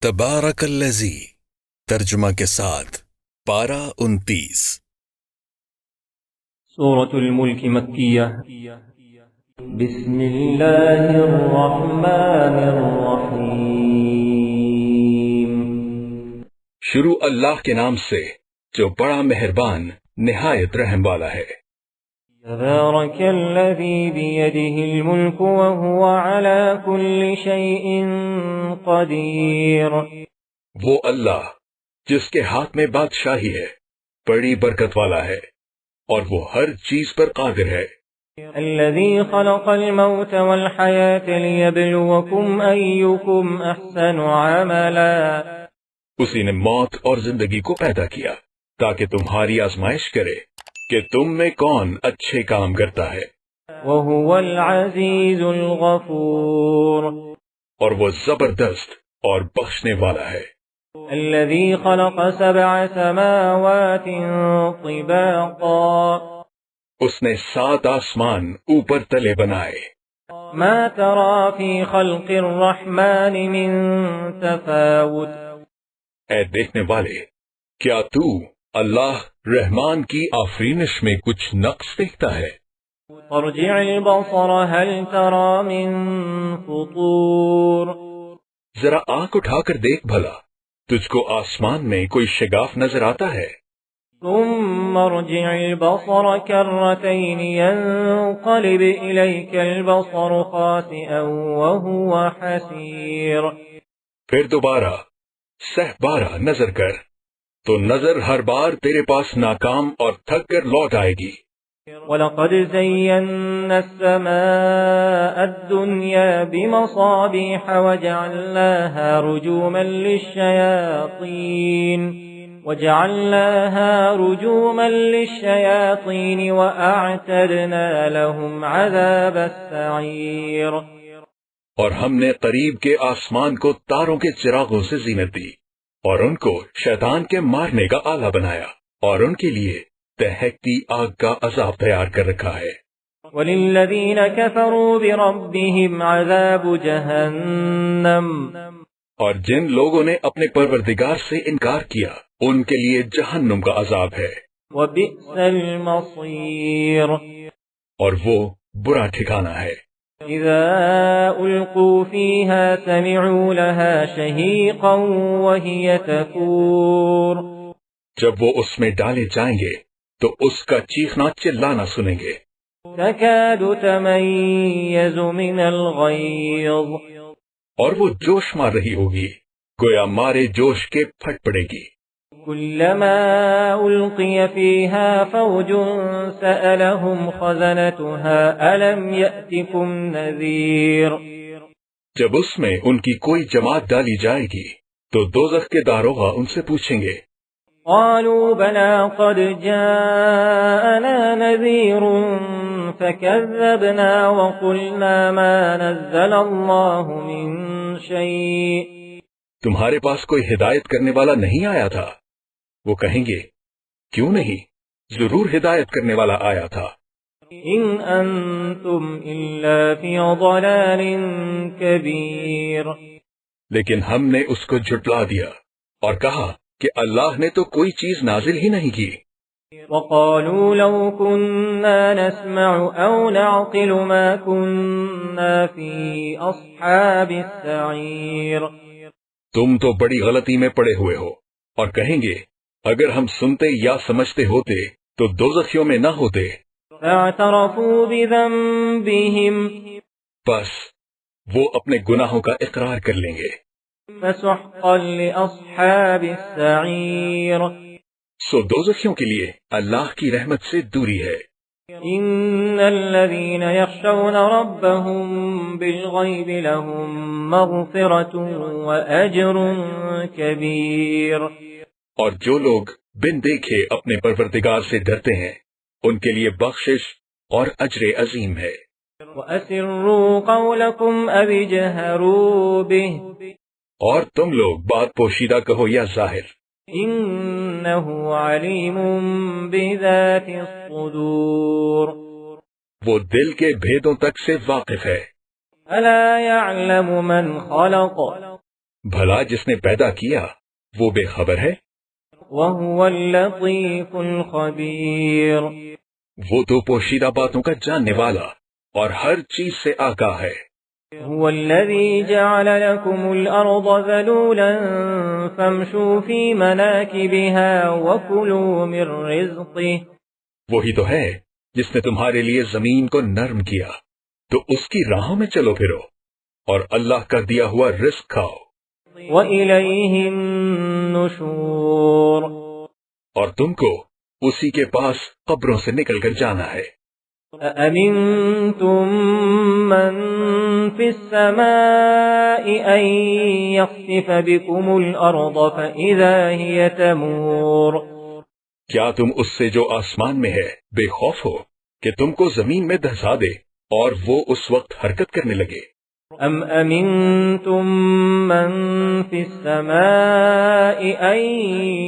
تبارک الذی، ترجمہ کے ساتھ، پارہ 29۔ سورة الملک مکیہ۔ بسم اللہ الرحمن الرحیم۔ شروع اللہ کے نام سے جو بڑا مہربان نہایت رحم والا ہے۔ تبارک الذی بیدہ الملک وہو علی کل شیء قدیر۔ وہ اللہ جس کے ہاتھ میں بادشاہی ہے، بڑی برکت والا ہے اور وہ ہر چیز پر قادر ہے۔ الذی خلق الموت والحیاة لیبلوکم ایکم احسن عملا۔ اسی نے موت اور زندگی کو پیدا کیا تاکہ تمہاری آزمائش کرے کہ تم میں کون اچھے کام کرتا ہے۔ وہو العزیز الغفور۔ اور وہ زبردست اور بخشنے والا ہے۔ الذي خلق 7 سماوات طباقا۔ اس نے 7 آسمان اوپر تلے بنائے۔ ما ترى في خلق الرحمن من تفاوت۔ اے دیکھنے والے، کیا تو اللہ رحمان کی آفرینش میں کچھ نقص دیکھتا ہے؟ ارجع البصر هل ترى من فطور۔ ذرا آنکھ اٹھا کر دیکھ بھلا، تجھ کو آسمان میں کوئی شگاف نظر آتا ہے؟ ثم ارجع البصر كرتين ينقلب إليك البصر خاسئا وهو حسير۔ پھر دوبارہ 12 نظر کر تو نظر ہر بار تیرے پاس ناکام اور تھک کر لوٹ آئے گی۔ وَلَقَدْ زَيَّنَّا السَّمَاءَ الدُّنْيَا بِمَصَابِيحَ وَجَعَلْنَاهَا رُجُومًا لِلشَّيَاطِينِ وَأَعْتَدْنَا لَهُمْ عَذَابَ السَّعِيرِ۔ اور ہم نے قریب کے آسمان کو تاروں کے چراغوں سے زینت دی اور ان کو شیطان کے مارنے کا آلہ بنایا، اور ان کے لیے دہکتی آگ کا عذاب تیار کر رکھا ہے۔ وَلِلَّذِينَ كَفَرُوا بِرَبِّهِمْ عَذَابُ جَهَنَّمَ۔ اور جن لوگوں نے اپنے پروردگار سے انکار کیا، ان کے لیے جہنم کا عذاب ہے۔ وَبِئْسَ الْمَصِيرُ۔ اور وہ برا ٹھکانہ ہے۔ إِذَا أُلْقُوا فِيهَا سَمِعُوا لَهَا شَهِيقًا وَهِيَ تَفُورُ۔ جب وہ اس میں ڈالے جائیں گے تو اس کا چیخنا چلانا سنیں گے۔ تَكَادُ تَمَيَّزُ مِنَ الْغَيْظِ۔ اور وہ جوش مار رہی ہوگی، گویا مارے جوش کے پھٹ پڑے گی۔ كُلَّمَا أُلْقِيَ فِيهَا فَوْجٌ سَأَلَهُمْ خَزَنَتُهَا أَلَمْ يَأْتِكُمْ نَذِيرٌ۔ جب اس میں ان کی کوئی جماعت ڈالی جائے گی تو دوزخ کے داروغہ ان سے پوچھیں گے، قالوا بلى قد جاءنا نذير فكذبنا وقلنا ما نزل الله من شيء۔ تمہارے پاس کوئی ہدایت کرنے والا نہیں آیا تھا؟ وہ کہیں گے، کیوں نہیں، ضرور ہدایت کرنے والا آیا تھا۔ ان انتم الا في ضلال كبير۔ لیکن ہم نے اس کو جھٹلا دیا اور کہا کہ اللہ نے تو کوئی چیز نازل ہی نہیں کی۔ وقالوا لو كنا نسمع او نعقل ما كنا في اصحاب السعير۔ تم تو بڑی غلطی میں پڑے ہوئے ہو، اور کہیں گے اگر ہم سنتے یا سمجھتے ہوتے تو دوزخیوں میں نہ ہوتے۔ فاعترفوا بذنبهم۔ بس وہ اپنے گناہوں کا اقرار کر لیں گے۔ فسحقا لأصحاب السعير۔ سو دوزخیوں کے لیے اللہ کی رحمت سے دوری ہے۔ ان الذين يخشون ربهم بالغيب لهم مغفرة وأجر كبير۔ اور جو لوگ بن دیکھے اپنے پروردگار سے ڈرتے ہیں، ان کے لیے بخشش اور اجر عظیم ہے۔ وَأَسِرُّوا قَوْلَكُمْ أَوِ اجْهَرُوا بِهِ۔ اور تم لوگ بات پوشیدہ کہو یا ظاہر، إِنَّهُ عَلِيمٌ بِذَاتِ الصُّدُورِ۔ وہ دل کے بھیدوں تک سے واقف ہے۔ أَلَا يَعْلَمُ مَنْ خَلَقَ بھلا جس نے پیدا کیا وہ بے خبر ہے؟ وهو اللطيف الخبير وہ تو پوشیدہ باتوں کا جاننے والا اور ہر چیز سے آگاہ ہے۔ هو الذي جعل لكم الأرض ذلولا فامشوا في مناكبها وكلوا من رزقه وہی تو ہے جس نے تمہارے لیے زمین کو نرم کیا تو اس کی راہوں میں چلو پھرو اور اللہ کا دیا ہوا رزق کھاؤ۔ وإليه النشور اور تم کو اسی کے پاس قبروں سے نکل کر جانا ہے۔ أأمنتم من في السماء أن يخسف بكم الأرض فإذا هي تمور کیا تم اس سے جو آسمان میں ہے بے خوف ہو کہ تم کو زمین میں دھسا دے اور وہ اس وقت حرکت کرنے لگے؟ أم أمنتم من في السماء أن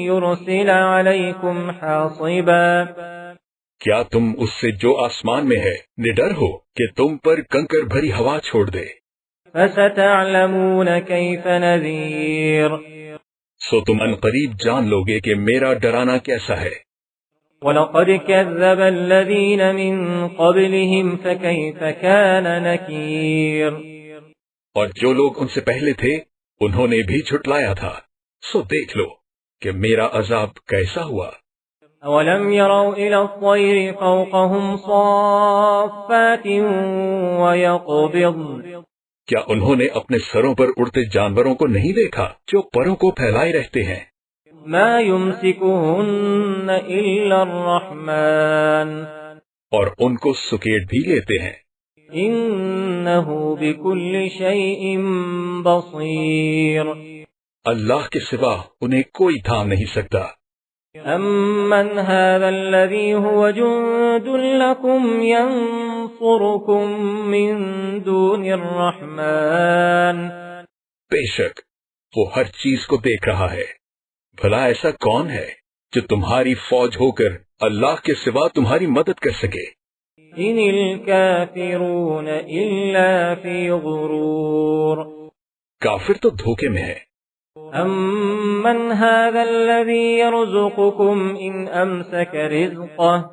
يرسل عليكم حاصبا کیا تم اس سے جو آسمان میں ہے نڈر ہو کہ تم پر کنکر بھری ہوا چھوڑ دے؟ فستعلمون كيف نذير سو تم ان قریب جان لوگے کہ میرا ڈرانا کیسا ہے۔ وَلَقَدْ كَذَّبَ الَّذِينَ مِن قَبْلِهِمْ فَكَيْفَ كَانَ نَكِيرٌ اور جو لوگ ان سے پہلے تھے انہوں نے بھی جھٹلایا تھا، سو دیکھ لو کہ میرا عذاب کیسا ہوا۔ أَوَلَمْ يَرَوْا إِلَى الطَّيْرِ فَوْقَهُمْ صَافَّاتٍ وَيَقْبِضْنَ کیا انہوں نے اپنے سروں پر اڑتے جانوروں کو نہیں دیکھا جو پروں کو پھیلائے رہتے ہیں؟ مَا يُمْسِكُهُنَّ إِلَّا الرَّحْمَنُ اور ان کو سکیٹ بھی لیتے ہیں۔ إِنَّهُ بِكُلِّ شَيْءٍ بَصِيرٌ اللہ کے سوا انہیں کوئی تھام نہیں سکتا۔ أَمَّنْ هَذَا الَّذِي هُوَ جُندٌ لَكُمْ يَنصُرُكُم مِّن دُونِ الرَّحْمَنِ بے شک وہ ہر چیز کو دیکھ رہا ہے، بھلا ایسا کون ہے جو تمہاری فوج ہو کر اللہ کے سوا تمہاری مدد کر سکے؟ إِنِ الْكَافِرُونَ إِلَّا فِي غُرُورٍ کافر تو دھوکے میں ہے۔ أَمَّنْ هَذَا الَّذِي يَرْزُقُكُمْ إِنْ أَمْسَكَ رِزْقَهُ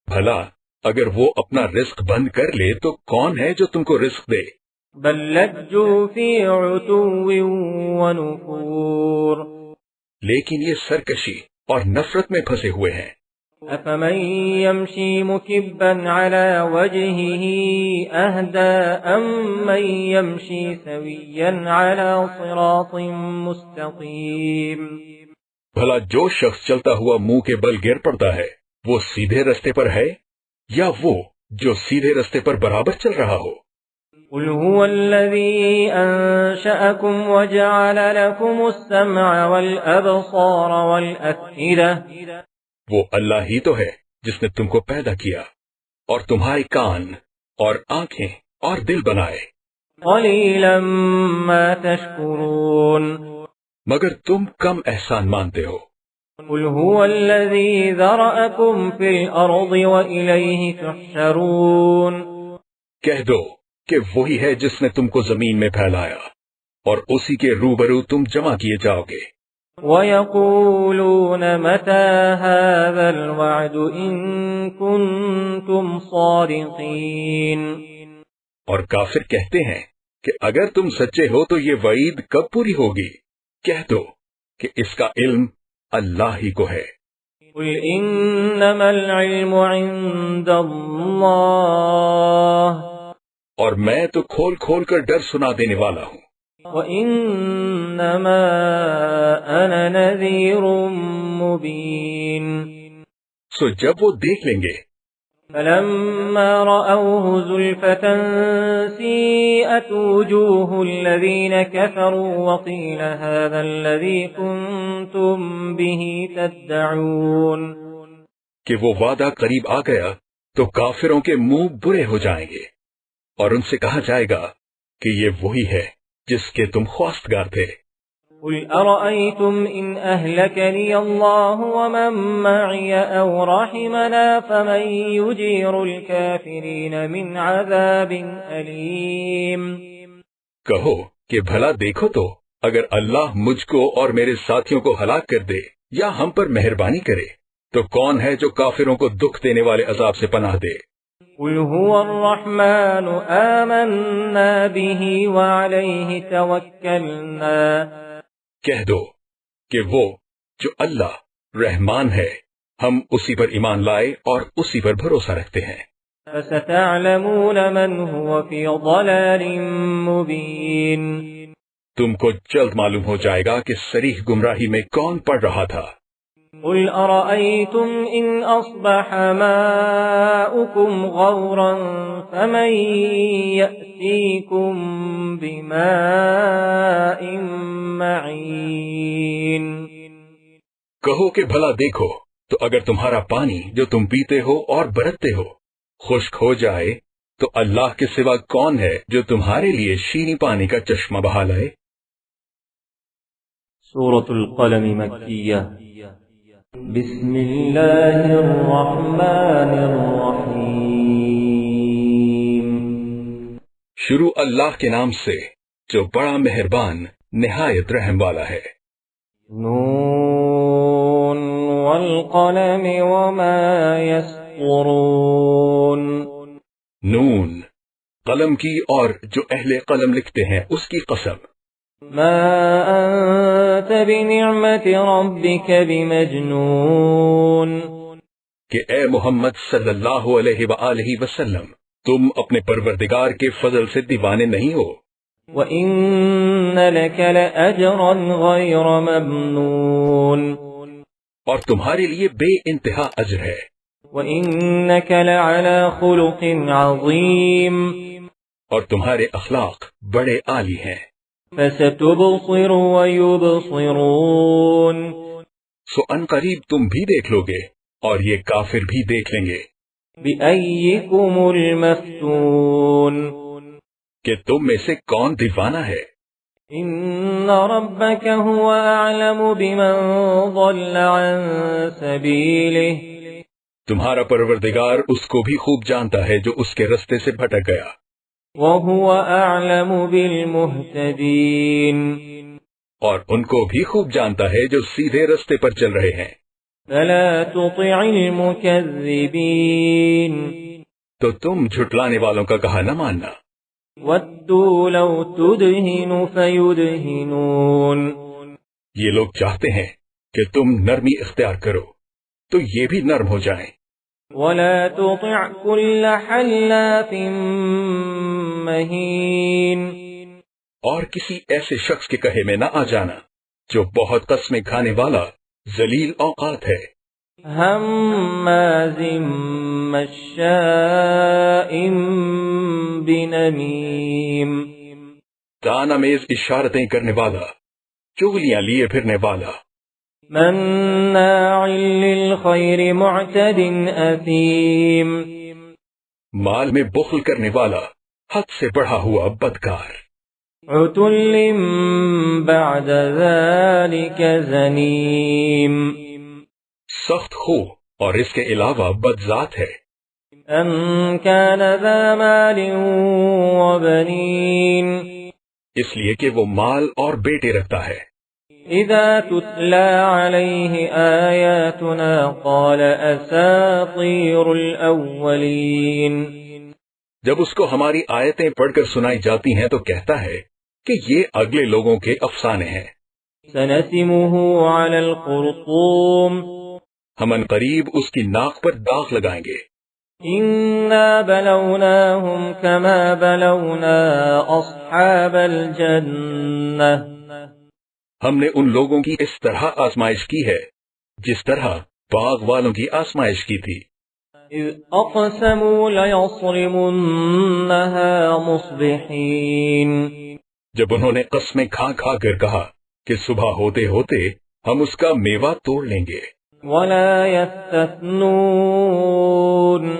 بھلا اگر وہ اپنا رزق بند کر لے تو کون ہے جو تم کو رزق دے؟ بَل لَجُّوا فِي عُتُوٍّ وَنُفُورٍ لیکن یہ سرکشی اور نفرت میں پھنسے ہوئے ہیں۔ أَفَمَن يَمْشِي مُكِبًّا عَلَى وَجْهِهِ أَهْدَىٰ أَمَّن يَمْشِي سَوِيًّا عَلَى صِرَاطٍ مُّسْتَقِيمٍ بھلا جو شخص چلتا ہوا منہ کے بل گر پڑتا ہے وہ سیدھے رستے پر ہے یا وہ جو سیدھے رستے پر برابر چل رہا ہو؟ قُلْ هُوَ الَّذِي أَنشَأَكُمْ وَجَعَلَ لَكُمُ السَّمْعَ وَالْأَبْصَارَ وَالْأَفْئِدَةَ وہ اللہ ہی تو ہے جس نے تم کو پیدا کیا اور تمہارے کان اور آنکھیں اور دل بنائے۔ قَلِيلًا مَا تَشْكُرُونَ مگر تم کم احسان مانتے ہو۔ قُلْ هُوَ الَّذِي ذَرَأَكُمْ فِي الْأَرْضِ وَإِلَيْهِ تُحْشَرُونَ کہہ دو کہ وہی ہے جس نے تم کو زمین میں پھیلایا اور اسی کے روبرو تم جمع کیے جاؤ گے۔ وَيَقُولُونَ مَتَى هَذَا الْوَعْدُ إِن كُنتُمْ صَادِقِينَ اور کافر کہتے ہیں کہ اگر تم سچے ہو تو یہ وعید کب پوری ہوگی؟ کہہ دو کہ اس کا علم اللہ ہی کو ہے۔ قُلْ إِنَّمَا الْعِلْمُ عِندَ اللَّهِ اور میں تو کھول کھول کر ڈر سنا دینے والا ہوں۔ وَإِنَّمَا أَنَا نَذِيرٌ مُبِينٌ سو جب وہ دیکھ لیں گے۔ فَلَمَّا رَأَوْهُ زُلْفَةً سِيئَتْ وُجُوهُ الَّذِينَ كَفَرُوا وَقِيلَ هَذَا الَّذِي كُنتُم بِهِ تَدَّعُونَ کہ وہ وعدہ قریب آ گیا تو کافروں کے منہ برے ہو جائیں گے اور ان سے کہا جائے گا کہ یہ وہی ہے جس کے تم خواستگار تھے۔ قُلْ أَرَأَيْتُمْ إِنْ أَهْلَكَنِيَ اللَّهُ وَمَن مَّعِيَ أَوْ رَحِمَنَا فَمَن يُجِيرُ الْكَافِرِينَ مِنْ عَذَابٍ أَلِيمٍ کہو کہ بھلا دیکھو تو اگر اللہ مجھ کو اور میرے ساتھیوں کو ہلاک کر دے یا ہم پر مہربانی کرے تو کون ہے جو کافروں کو دکھ دینے والے عذاب سے پناہ دے؟ قل هو الرحمن آمنا به وعليه توکلنا، کہہ دو کہ وہ جو اللہ رحمان ہے ہم اسی پر ایمان لائے اور اسی پر بھروسہ رکھتے ہیں۔ فستعلمون من هو في ضلال مبين، تم کو جلد معلوم ہو جائے گا کہ صریح گمراہی میں کون پڑ رہا تھا۔ قل أرأيتم إن أصبح ماؤكم غورا فمن يأتيكم بماء معين، کہو کہ بھلا دیکھو تو اگر تمہارا پانی جو تم پیتے ہو اور برتتے ہو خشک ہو جائے تو اللہ کے سوا کون ہے جو تمہارے لیے شیریں پانی کا چشمہ بہا لائے؟ سورة القلم مکیہ۔ بسم اللہ الرحمن الرحیم۔ شروع اللہ کے نام سے جو بڑا مہربان نہایت رحم والا ہے۔ نون والقلم وما يسطرون، نون قلم کی اور جو اہل قلم لکھتے ہیں اس کی قسم۔ ما أنت بنعمة ربك بمجنون، کہ اے محمد صلی اللہ علیہ وآلہ وسلم تم اپنے پروردگار کے فضل سے دیوانے نہیں ہو۔ وَإِنَّ لَكَ لَأَجْرًا غَيْرَ مَمْنُونٍ، اور تمہارے لیے بے انتہا اجر ہے۔ وَإِنَّكَ لَعَلَى خُلُقٍ عَظِيمٍ، اور تمہارے اخلاق بڑے عالی ہیں۔ فَسَتُبْصِرُ وَيُبْصِرُونَ، سو ان قریب تم بھی دیکھ لو گے اور یہ کافر بھی دیکھ لیں گے۔ بِأَيِّكُمُ الْمَفْتُونُ، کہ تم میں سے کون دیوانہ ہے۔ إِنَّ رَبَّكَ هُوَ أَعْلَمُ بِمَنْ ضَلَّ عَنْ سَبِيلِهِ، تمہارا پروردگار اس کو بھی خوب جانتا ہے جو اس کے رستے سے بھٹک گیا۔ وَهُوَ أَعْلَمُ بِالْمُهْتَدِينَ، اور ان کو بھی خوب جانتا ہے جو سیدھے رستے پر چل رہے ہیں۔ فَلَا تُطِعِ الْمُكَذِّبِينَ، تو تم جھٹلانے والوں کا کہا نہ ماننا۔ وَدُّوا لَوْ تُدْهِنُ فَيُدْهِنُونَ، یہ لوگ چاہتے ہیں کہ تم نرمی اختیار کرو تو یہ بھی نرم ہو جائیں۔ وَلَا تُطِعْ كُلَّ حَلَّافٍ مَّهِينٍ، اور کسی ایسے شخص کے کہے میں نہ آ جانا جو بہت قسمیں کھانے والا ذلیل اوقات ہے۔ ہمازٍ مشاء بنمیم، طعنہ آمیز اشارتیں کرنے والا، چغلیاں لیے پھرنے والا، مناع للخیر معتد اثیم، مال میں بخل کرنے والا، حد سے بڑھا ہوا بدکار، عتل بعد ذلك زنیم، سخت خو اور اس کے علاوہ بدذات ہے۔ ان كان ذا مال وبنین، اس لیے کہ وہ مال اور بیٹے رکھتا ہے۔ اذا تتلى عليه آیاتنا قال اساطیر الاولین، جب اس کو ہماری آیتیں پڑھ کر سنائی جاتی ہیں تو کہتا ہے کہ یہ اگلے لوگوں کے افسانے ہیں۔ سنسمه على الخرطوم، ہم ان قریب اس کی ناک پر داغ لگائیں گے۔ انا بلوناهم كما بلونا اصحاب الجنہ، ہم نے ان لوگوں کی اس طرح آزمائش کی ہے جس طرح باغ والوں کی آزمائش کی تھی۔ اذ اقسموا ليصرمنها مصبحین، جب انہوں نے قسمیں کھا کھا کر کہا کہ صبح ہوتے ہوتے ہم اس کا میوہ توڑ لیں گے۔ ولا يستثنون،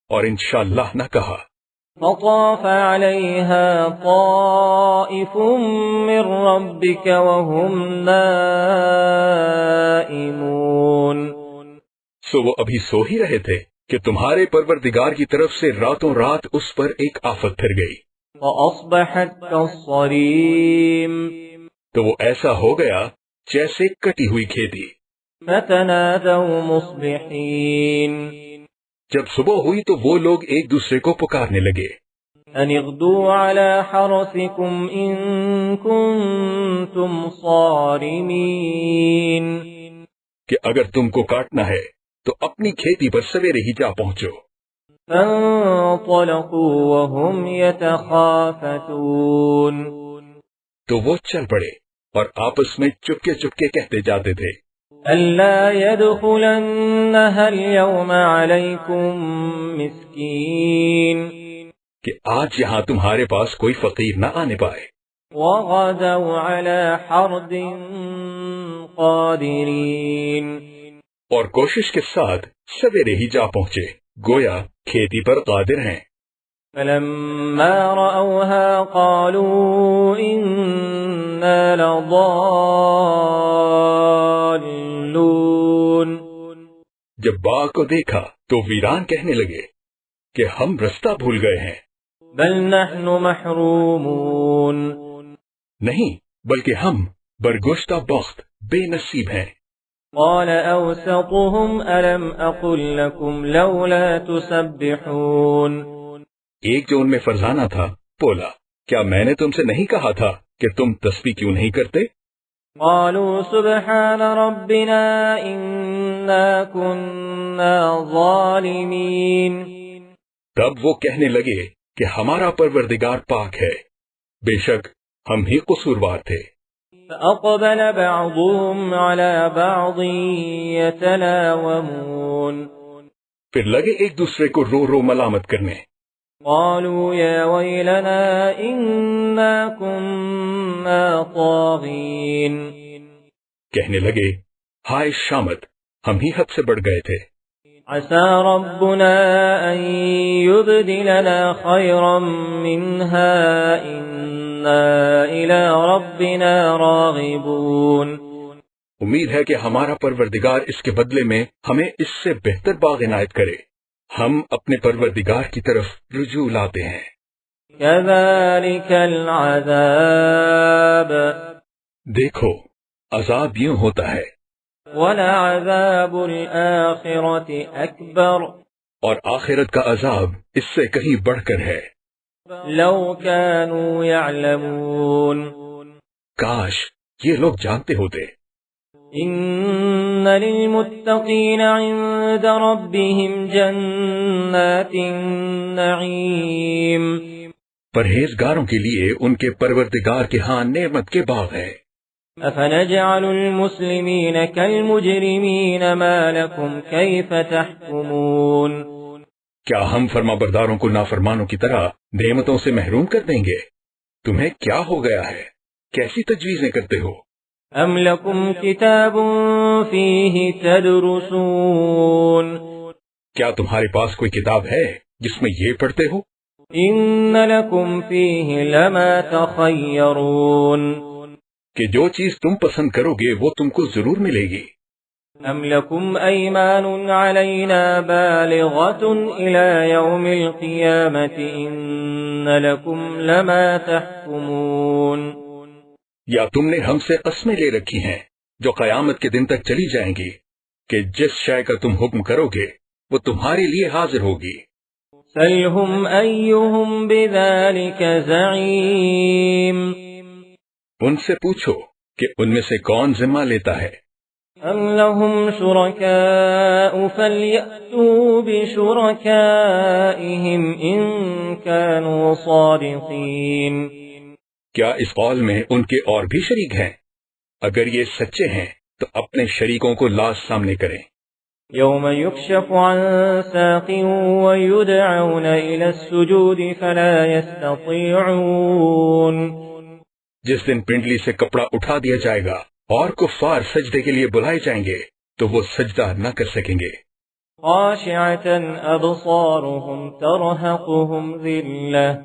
اور انشاءاللہ نہ کہا۔ فطاف عليها طائف من ربك وهم نائمون، سو وہ ابھی سو ہی رہے تھے کہ تمہارے پروردگار کی طرف سے راتوں رات اس پر ایک آفت پھر گئی۔ فأصبحت كالصريم، تو وہ ایسا ہو گیا جیسے کٹی ہوئی کھیتی۔ فتنادوا مصبحين جب صبح ہوئی تو وہ لوگ ایک دوسرے کو پکارنے لگے، أن اغدوا على حرثكم إن كنتم صارمين کہ اگر تم کو کاٹنا ہے تو اپنی کھیتی پر سویرے ہی جا پہنچو۔ فانطلقوا وهم يتخافتون تو وہ چل پڑے اور آپس میں چپکے چپکے کہتے جاتے تھے، ألا يدخلنها اليوم عليكم مسكين کہ آج یہاں تمہارے پاس کوئی فقیر نہ آنے پائے۔ وغدوا على حرد قادرين اور کوشش کے ساتھ سویرے ہی جا پہنچے، گویا کھیتی پر قادر ہیں۔ فلما رأوها قالوا إنا لضالون جب باغ کو دیکھا تو ویران کہنے لگے کہ ہم رستہ بھول گئے ہیں۔ بل نحن محرومون نہیں، بلکہ ہم برگشتہ بخت بے نصیب ہیں۔ قال أوسطهم ألم أقل لكم لولا تسبحون ایک جو ان میں فرزانہ تھا بولا، کیا میں نے تم سے نہیں کہا تھا کہ تم تسبیح کیوں نہیں کرتے؟ قالوا سبحان ربنا إنا كنا ظالمين تب وہ کہنے لگے کہ ہمارا پروردگار پاک ہے، بے شک ہم ہی قصوروار تھے۔ فأقبل بعضهم على بعض يتلاومون پھر لگے ایک دوسرے کو رو رو ملامت کرنے۔ قالوا يا ويلنا إنا كنا طاغين کہنے لگے، ہائے شامت، ہم ہی حد سے بڑھ گئے تھے۔ عسى ربنا أن يبدلنا خيرا منها إنا إلى ربنا راغبون امید ہے کہ ہمارا پروردگار اس کے بدلے میں ہمیں اس سے بہتر باغ عنایت کرے، ہم اپنے پروردگار کی طرف رجوع لاتے ہیں۔ كذلك العذاب دیکھو عذاب یوں ہوتا ہے، ولعذاب الآخرة أكبر اور آخرت کا عذاب اس سے کہیں بڑھ کر ہے۔ لو كانوا يعلمون کاش یہ لوگ جانتے ہوتے۔ إن للمتقين عند ربهم جنات النعيم پرہیزگاروں کے لیے ان کے پروردگار کے ہاں نعمت کے باغ ہیں۔ أفنجعل المسلمين كالمجرمين ما لكم كيف تحكمون کیا ہم فرما برداروں کو نافرمانوں کی طرح نعمتوں سے محروم کر دیں گے؟ تمہیں کیا ہو گیا ہے؟ کیسی تجویزیں کرتے ہو؟ أم لكم كتاب فيه تدرسون کیا تمہارے پاس کوئی کتاب ہے جس میں یہ پڑھتے ہو؟ إن لكم فيه لما تخيرون کہ جو چیز تم پسند کرو گے وہ تم کو ضرور ملے گی۔ أم لكم أيمان علينا بالغة إلى يوم القيامة إن لكم لما تحكمون یا تم نے ہم سے قسمیں لے رکھی ہیں جو قیامت کے دن تک چلی جائیں گی کہ جس شے کا تم حکم کرو گے وہ تمہارے لیے حاضر ہوگی۔ سلهم أيهم بذلك زعيم ان سے پوچھو کہ ان میں سے کون ذمہ لیتا ہے۔ أم لهم شركاء فليأتوا بشركائهم إن كانوا صادقين کیا اس قول میں ان کے اور بھی شریک ہیں؟ اگر یہ سچے ہیں تو اپنے شریکوں کو لاز سامنے کریں۔ يوم يكشف عن ساق ويدعون إلى السجود فلا يستطيعون جس دن پنڈلی سے کپڑا اٹھا دیا جائے گا اور کفار سجدے کے لیے بلائے جائیں گے تو وہ سجدہ نہ کر سکیں گے۔ خاشعة أبصارهم ترهقهم ذلة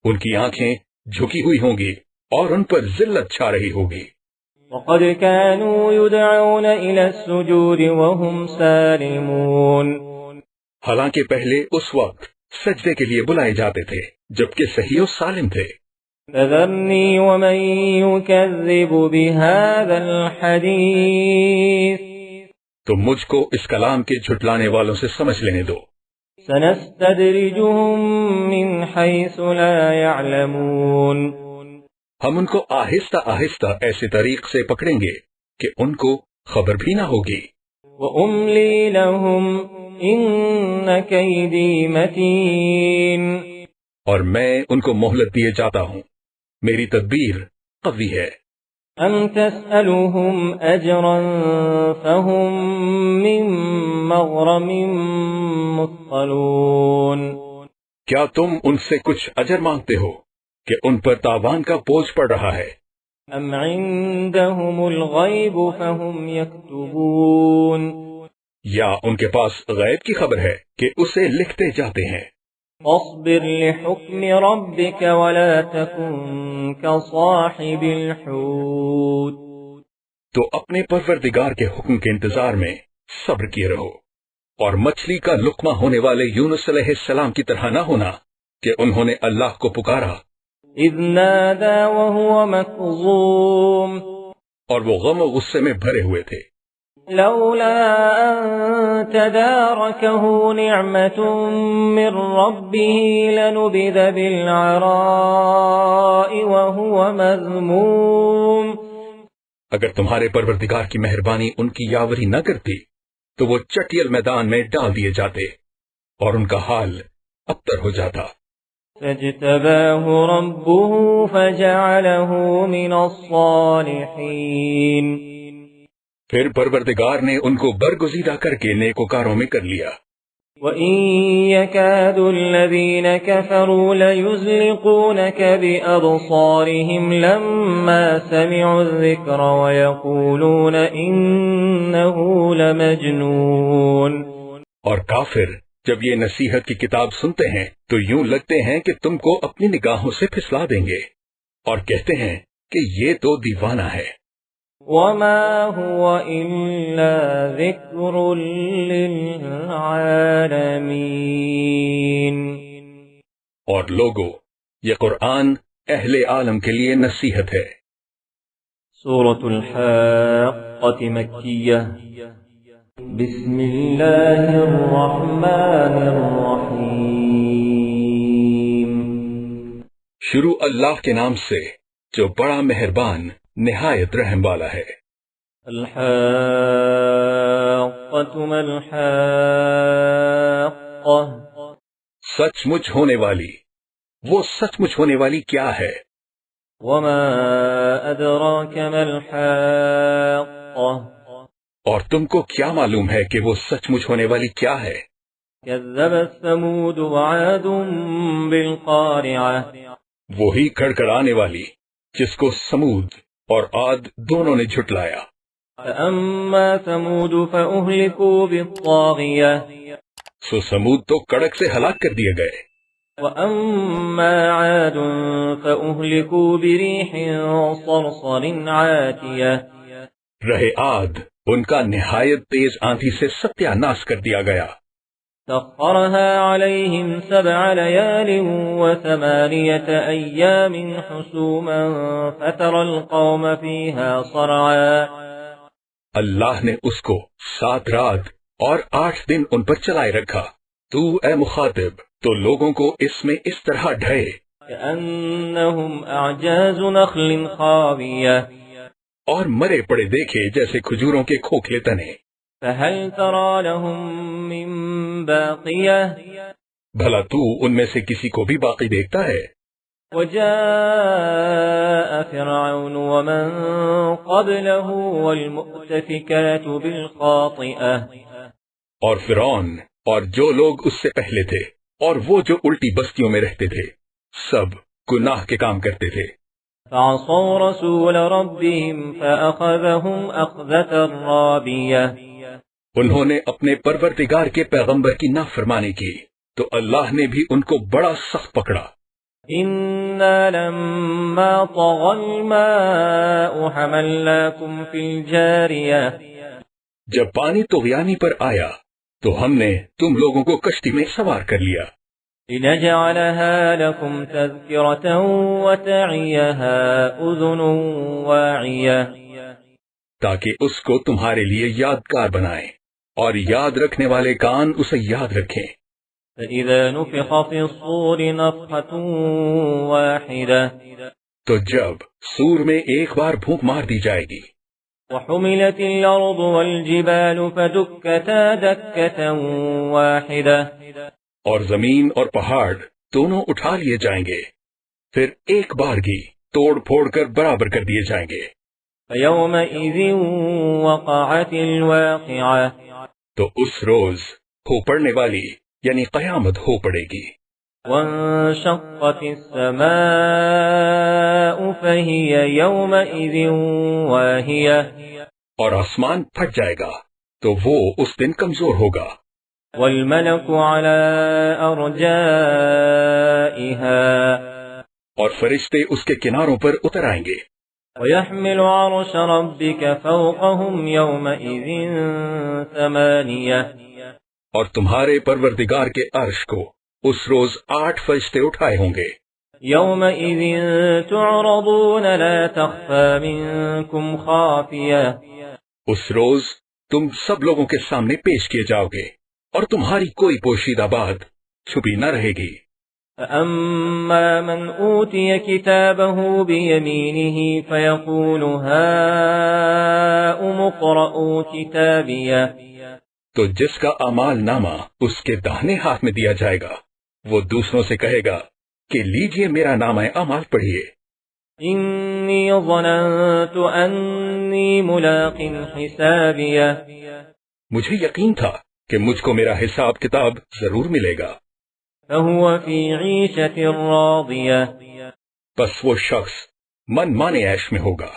ان کی آنکھیں جھکی ہوئی ہوں گی اور ان پر ذلت چھا رہی ہوگی۔ وقد كانوا يدعون إلى السجود وهم سالمون حالانکہ پہلے اس وقت سجدے کے لیے بلائے جاتے تھے جبکہ صحیح و سالم تھے۔ فذرني ومن يكذب بهذا الحديث تم مجھ کو اس کلام کے جھٹلانے والوں سے سمجھ لینے دو. سنستدرجهم من حيث لا يعلمون ہم ان کو آہستہ آہستہ ایسے طریق سے پکڑیں گے کہ ان کو خبر بھی نہ ہوگی. وَأُمْلِي لَهُمْ إِنَّ كَيْدِي مَتِينٌ اور میں ان کو مہلت دیے جاتا ہوں، میری تدبیر قوی ہے. أَمْ تَسْأَلُهُمْ أَجْرًا فَهُمْ مِنْ مَغْرَمٍ مُثْقَلُونَ کیا تم ان سے کچھ اجر مانگتے ہو کہ ان پر تاوان کا بوجھ پڑ رہا ہے؟ أَمْ عِنْدَهُمُ الْغَيْبُ فَهُمْ يَكْتُبُونَ یا ان کے پاس غیب کی خبر ہے کہ اسے لکھتے جاتے ہیں. فاصبر لحكم ربك ولا تكن كصاحب الحوت تو اپنے پروردگار کے حکم کے انتظار میں صبر کیے رہو، اور مچھلی کا لقمہ ہونے والے یونس علیہ السلام کی طرح نہ ہونا کہ انہوں نے اللہ کو پکارا اذ نادى وهو مكظوم اور وہ غم و غصے میں بھرے ہوئے تھے. لولا أن تداركه نعمة من ربه لنبذ بالعراء وهو مذموم اگر تمہارے پروردگار کی مہربانی ان کی یاوری نہ کرتی تو وہ چٹیل میدان میں ڈال دیے جاتے اور ان کا حال ابتر ہو جاتا. فاجتباه ربه فجعله من الصالحين پھر پروردگار نے ان کو برگزیدہ کر کے نیکوکاروں میں کر لیا. وَإِن يَكَادُ الَّذِينَ كَفَرُوا لَيُزْلِقُونَكَ بِأَبْصَارِهِمْ لَمَّا سَمِعُوا الذِّكْرَ وَيَقُولُونَ إِنَّهُ لَمَجْنُونَ اور کافر جب یہ نصیحت کی کتاب سنتے ہیں تو یوں لگتے ہیں کہ تم کو اپنی نگاہوں سے پھسلا دیں گے اور کہتے ہیں کہ یہ تو دیوانہ ہے. وَمَا هُوَ إِلَّا ذِكْرٌ لِّلْعَالَمِينَ اور لوگو یہ قرآن اہل عالم کے لیے نصیحت ہے. سورة الحاقة مكية بسم الله الرحمن الرحيم شروع اللہ کے نام سے جو بڑا مہربان نہایت رحم والا ہے. الحاقة ما الحاقة سچ مچ ہونے والی، وہ سچ مچ ہونے والی کیا ہے؟ وما أدراك ما الحاقة اور تم کو کیا معلوم ہے کہ وہ سچ مچ ہونے والی کیا ہے؟ كذبت ثمود وعاد بالقارعة وہی کھڑکھڑانے والی جس کو سمود اور عاد دونوں نے جھٹلایا. فأما ثمود فأهلكوا بالطاغية سو سمود تو کڑک سے ہلاک کر دیے گئے. وأما عاد فأهلكوا بريح صرصر عاتية رہے عاد ان کا نہایت تیز آندھی سے ستیہ ناش کر دیا گیا. سخرها عليهم 7 ليال و8 أيام حسوما فترى القوم فيها صرعا اللہ نے اس کو 7 رات اور 8 دن ان پر چلائے رکھا. تو اے مخاطب تو لوگوں کو اس میں اس طرح ڈھائے كأنهم أعجاز نخل خاوية اور مرے پڑے دیکھے جیسے کھجوروں کے کھوکھلے تنے. فهل ترى لهم من باقية بھلا تو ان میں سے کسی کو بھی باقی دیکھتا ہے؟ وجاء فرعون ومن قبله والمؤتفكات بالخاطئة اور فرعون اور جو لوگ اس سے پہلے تھے اور وہ جو الٹی بستیوں میں رہتے تھے سب گناہ کے کام کرتے تھے. فعصوا رسول ربهم فأخذهم أخذة رابية انہوں نے اپنے پروردگار کے پیغمبر کی نافرمانی کی تو اللہ نے بھی ان کو بڑا سخت پکڑا. إنا لما طغى الماء حملناكم في الجارية جب پانی طغیانی پر آیا تو ہم نے تم لوگوں کو کشتی میں سوار کر لیا. لنجعلها لكم تذكرة وتعيها أذن واعية، تاکہ اس کو تمہارے لیے یادگار بنائیں اور یاد رکھنے والے کان اسے یاد رکھیں۔ فإذا نفخ في الصور نفخة واحدة، تو جب سور میں ایک بار پھونک مار دی جائے گی، وحملت الأرض والجبال فدكتا دكة واحدة، اور زمین اور پہاڑ دونوں اٹھا لیے جائیں گے، پھر ایک بارگی توڑ پھوڑ کر برابر کر دیے جائیں گے۔ فيومئذ وقعت الواقعة، تو اس روز ہو پڑنے والی یعنی قیامت ہو پڑے گی۔ وانشقت السماء فهي يومئذ واهية، اور آسمان پھٹ جائے گا تو وہ اس دن کمزور ہوگا۔ والملك على أرجائها، اور فرشتے اس کے کناروں پر اتر آئیں گے۔ ويحمل عرش ربك فوقهم يومئذ ثمانية، اور تمہارے پروردگار کے عرش کو اس روز 8 فرشتے اٹھائے ہوں گے۔ يومئذ تعرضون لا تخفى منكم خافية، اس روز تم سب لوگوں کے سامنے پیش کیے جاؤ گے اور تمہاری کوئی پوشیدہ بات چھپی نہ رہے گی۔ فأما من أوتي كتابه بيمينه فيقول هاؤم اقرءوا كتابيه، تو جس کا اعمال نامہ اس کے داہنے ہاتھ میں دیا جائے گا وہ دوسروں سے کہے گا کہ لیجئے میرا نامہ اعمال پڑھیے۔ إني ظننت أني ملاق حسابيه، مجھے یقین تھا کہ مجھ کو میرا حساب کتاب ضرور ملے گا۔ فهو في عيشة راضية، بس وہ شخص من مانے عیش میں ہوگا،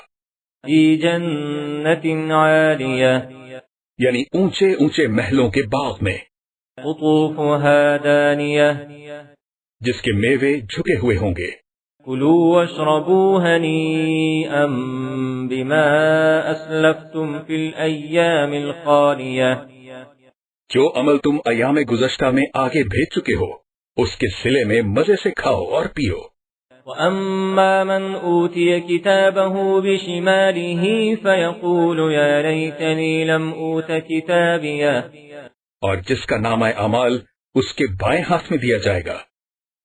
في جنة عالية، یعنی اونچے اونچے محلوں کے باغ میں، قطوفها دانية، جس کے میوے جھکے ہوئے ہوں گے۔ كلوا واشربوا هنيئا بما أسلفتم في الأيام الخالية، جو عمل تم ایام گزشتہ میں آگے بھیج چکے ہو اس کے صلے میں مزے سے کھاؤ اور پیو۔ وأما من أوتي كتابه بشماله فيقول يا ليتني لم أوت كتابيه، اور جس کا نامہ اعمال اس کے بائیں ہاتھ میں دیا جائے گا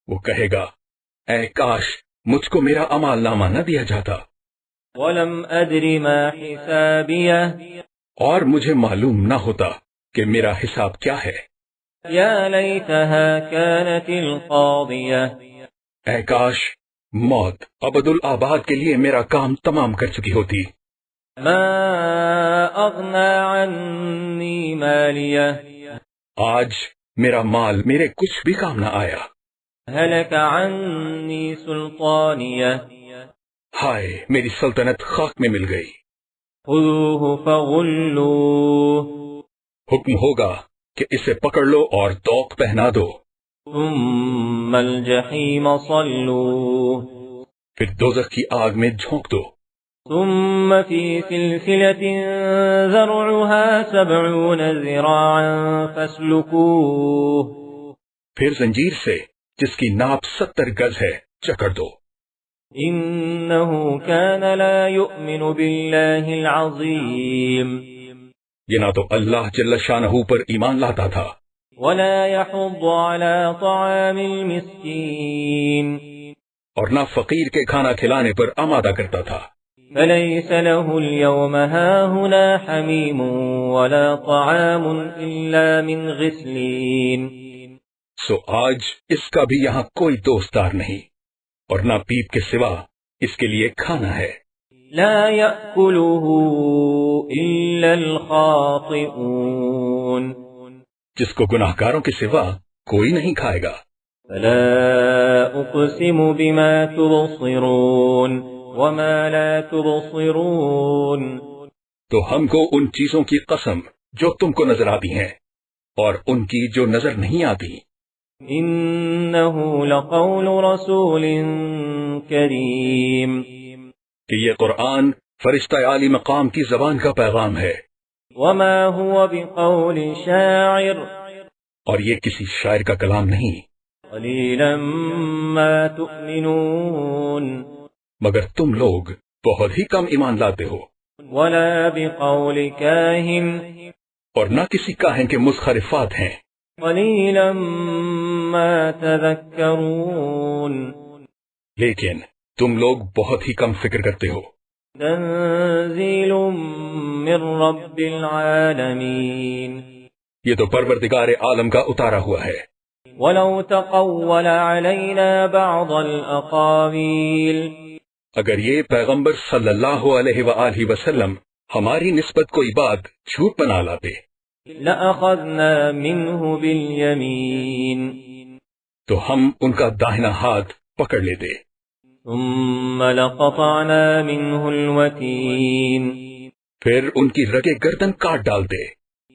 وہ کہے گا اے کاش مجھ کو میرا اعمال نامہ نہ دیا جاتا، ولم أدر ما حسابيه، اور مجھے معلوم نہ ہوتا کہ میرا حساب کیا ہے۔ يا ليتها كانت القاضية، اے کاش موت ابد الآباد کے لیے میرا کام تمام کر چکی ہوتی۔ ما أغنى عني ماليه، آج میرا مال میرے کچھ بھی کام نہ آیا۔ هلك عني سلطانيه، ہائے میری سلطنت خاک میں مل گئی۔ خذوه فغلوه، حکم ہوگا کہ اسے پکڑ لو اور توق پہنا دو، ثم الجحيم صلوه، پھر دوزخ کی آگ میں جھونک دو، ثم في سلسلة ذرعها 70 ذراعا فاسلكوه، پھر زنجیر سے جس کی ناپ 70 گز ہے جکڑ دو۔ إنه كان لا يؤمن بالله العظيم، یہ نہ تو اللہ جل شانہ پر ایمان لاتا تھا ولا يحض على طعام المسكين، اور نہ فقیر کے کھانا کھلانے پر آمادہ کرتا تھا۔ فليس له اليوم هاهنا حميم ولا طعام إلا من غسلين، سو آج اس کا بھی یہاں کوئی دوستدار نہیں اور نہ پیپ کے سوا اس کے لیے کھانا ہے۔ لا يأكله إلا الخاطئون، جس کو گناہگاروں کے سوا کوئی نہیں کھائے گا۔ فلا أقسم بما تبصرون وما لا تبصرون، تو ہم کو ان چیزوں کی قسم جو تم کو نظر آتی ہیں اور ان کی جو نظر نہیں آتی۔ إنه لقول رسول کریم، کہ یہ قرآن فرشتہ عالی مقام کی زبان کا پیغام ہے، وما هو بقول شاعر، اور یہ کسی شاعر کا کلام نہیں۔ قليلا ما تؤمنون مگر تم لوگ بہت ہی کم ایمان لاتے ہو، ولا بقول كاهن اور نہ کسی کاہن کے مسخرفات ہیں، قليلا ما تذكرون لیکن تم لوگ بہت ہی کم فکر کرتے ہو۔ تنزيل من رب العالمين یہ تو پروردگار عالم کا اتارا ہوا ہے۔ ولو تقول علينا بعض الأقاويل اگر یہ پیغمبر صلی اللہ علیہ وآلہ وسلم ہماری نسبت کوئی بات جھوٹ بنا لاتے لأخذنا منه باليمين تو ہم ان کا داہنا ہاتھ پکڑ لیتے، ثم لقطعنا منه الوتين پھر ان کی رگے گردن کاٹ ڈالتے،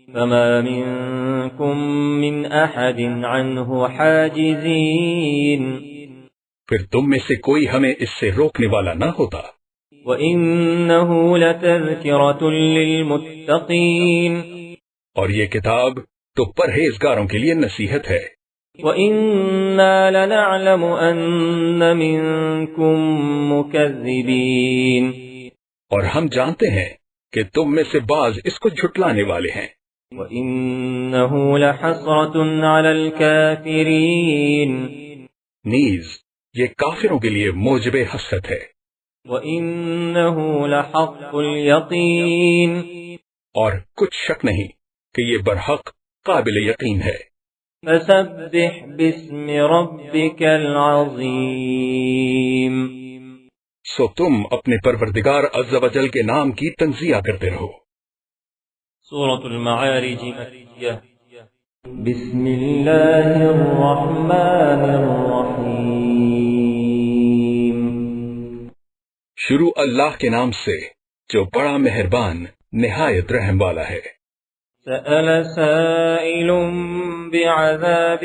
فما منكم من أحد عنه حاجزين پھر تم میں سے کوئی ہمیں اس سے روکنے والا نہ ہوتا۔ وَإِنَّهُ لَتَذْكِرَةٌ لِّلْمُتَّقِينَ اور یہ کتاب تو پرہیزگاروں کے لیے نصیحت ہے۔ وَإِنَّا لَنَعْلَمُ أَنَّ مِنكُم مُّكَذِّبِينَ اور ہم جانتے ہیں کہ تم میں سے بعض اس کو جھٹلانے والے ہیں۔ وَإِنَّهُ لَحَسْرَةٌ عَلَى الْكَافِرِينَ نیز یہ کافروں کے لیے موجب حسرت ہے، وَإِنَّهُ لَحَقُّ الْيَقِينِ اور کچھ شک نہیں کہ یہ برحق قابل یقین ہے۔ فَسَبِّحْ بِاسْمِ رَبِّكَ الْعَظِيمِ سو تم اپنے پروردگار عز و جل کے نام کی تنزیہ کرتے رہو۔ سورة المعارج مکیہ بسم اللہ الرحمن الرحیم شروع اللہ کے نام سے جو بڑا مہربان نہایت رحم والا ہے۔ سأل سائل بعذاب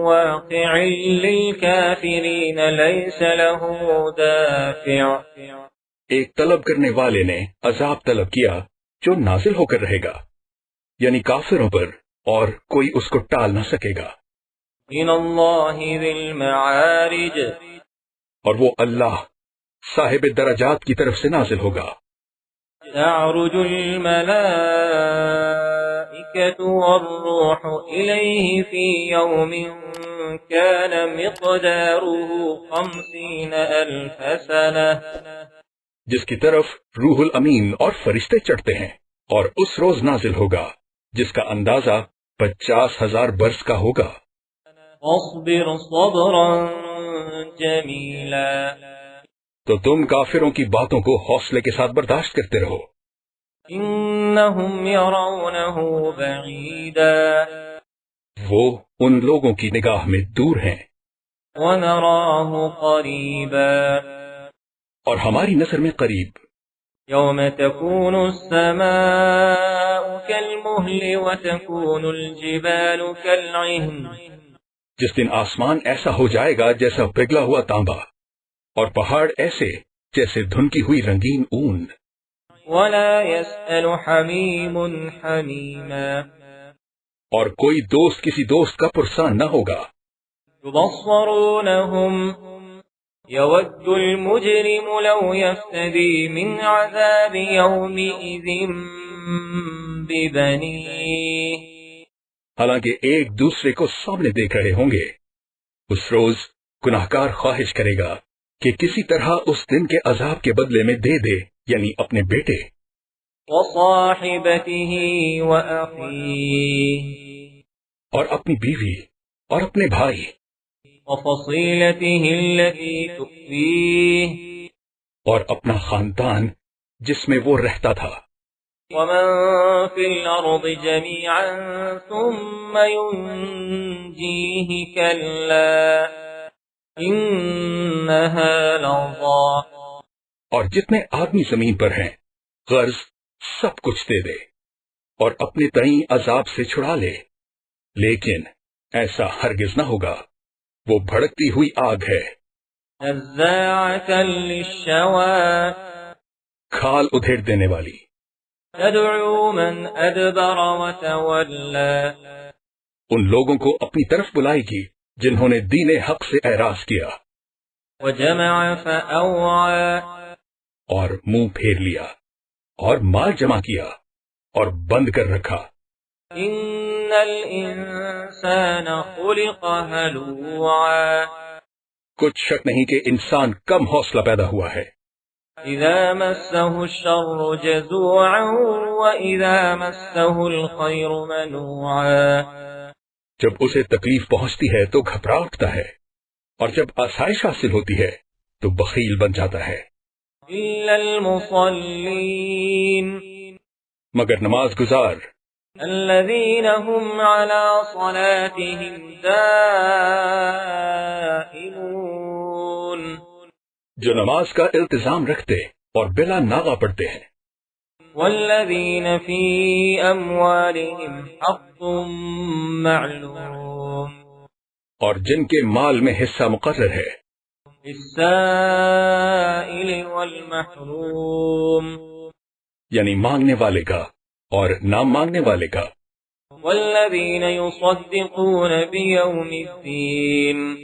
واقع للكافرین لیس له دافع ایک طلب کرنے والے نے عذاب طلب کیا جو نازل ہو کر رہے گا، یعنی کافروں پر، اور کوئی اس کو ٹال نہ سکے گا۔ من اللہ ذی المعارج اور وہ اللہ صاحب درجات کی طرف سے نازل ہوگا۔ تعرج الملائکۃ والروح الیہ فی یوم کان مقدارہ 50,000 سنہ جس کی طرف روح الامین اور فرشتے چڑھتے ہیں، اور اس روز نازل ہوگا جس کا اندازہ 50,000 برس کا ہوگا۔ اصبر صبرا جمیلا تو تم کافروں کی باتوں کو حوصلے کے ساتھ برداشت کرتے رہو۔ انہم یرونہ بعیدا وہ ان لوگوں کی نگاہ میں دور ہیں، ونراہ قریبا اور ہماری نظر میں قریب۔ یوم تکون السماء کالمہل وتکون الجبال کالعہن جس دن آسمان ایسا ہو جائے گا جیسا پگھلا ہوا تانبا، اور پہاڑ ایسے جیسے دھنکی ہوئی رنگین اون۔ ولا يسأل حمیم حمیما اور کوئی دوست کسی دوست کا پرسان نہ ہوگا۔ یبصرونہم يود المجرم لو يفتدي من عذاب يومئذ ببنيه حالانکہ ایک دوسرے کو سامنے دیکھ رہے ہوں گے، اس روز گناہگار خواہش کرے گا کہ کسی طرح اس دن کے عذاب کے بدلے میں دے دے، یعنی اپنے بیٹے، وصاحبته وأخيه اور اپنی بیوی اور اپنے بھائی، وفصيلته التي تؤويه اور اپنا خاندان جس میں وہ رہتا تھا، ومن في الأرض جميعا ثم ينجيه كلا إنها لظى اور جتنے آدمی زمین پر ہیں غرض سب کچھ دے دے اور اپنے تئیں عذاب سے چھڑا لے، لیکن ایسا ہرگز نہ ہوگا، وہ بھڑکتی ہوئی آگ ہے، نزاعة للشوى کھال ادھیڑ دینے والی، تدعو من أدبر وتولى ان لوگوں کو اپنی طرف بلائے گی جنہوں نے دین حق سے اعراض کیا وجمع فأوعى اور منہ پھیر لیا اور مال جمع کیا اور بند کر رکھا إن الإنسان خلق هلوعا کچھ شک نہیں کہ انسان کم حوصلہ پیدا ہوا ہے إذا مسه الشر جزوعا وإذا مسه الخير منوعا جب اسے تکلیف پہنچتی ہے تو گھبرا اٹھتا ہے اور جب آسائش حاصل ہوتی ہے تو بخیل بن جاتا ہے إلا المصلين مگر نماز گزار الذين هم على صلاتهم دائمون جو نماز کا التزام رکھتے اور بلا ناغہ پڑھتے ہیں والذين في أموالهم حق معلوم اور جن کے مال میں حصہ مقرر ہے للسائل والمحروم یعنی مانگنے والے کا اور نہ مانگنے والے کا والذين يصدقون بيوم الدين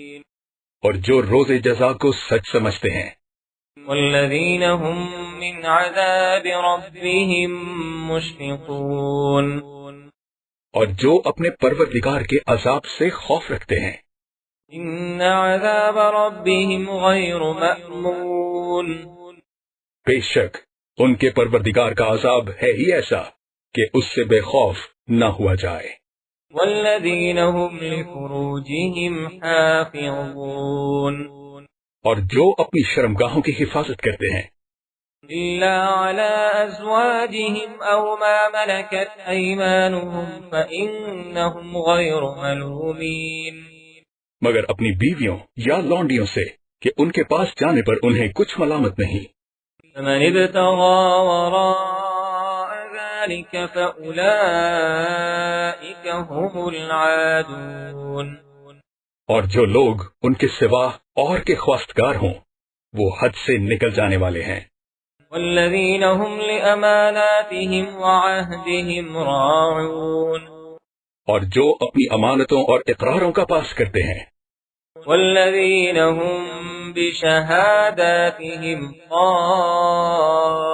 اور جو روز جزا کو سچ سمجھتے ہیں والذين هم من عذاب ربهم مشفقون اور جو اپنے پروردگار کے عذاب سے خوف رکھتے ہیں إن عذاب ربهم غير مأمون بے شک ان کے پروردگار کا عذاب ہے ہی ایسا کہ اس سے بے خوف نہ ہوا جائے والذين هم لفروجهم حافظون اور جو اپنی شرمگاہوں کی حفاظت کرتے ہیں إلا على أزواجهم أو ما ملكت أيمانهم فإنهم غير ملومين مگر اپنی بیویوں یا لونڈیوں سے کہ ان کے پاس جانے پر انہیں کچھ ملامت نہیں فمن ابتغى وراء ذلك فأولئك هم العادون اور جو لوگ ان کے سوا اور کے خواستگار ہوں وہ حد سے نکل جانے والے ہیں والذين هم لأماناتهم وعهدهم راعون اور جو اپنی امانتوں اور اقراروں کا پاس کرتے ہیں والذين هم بشهاداتهم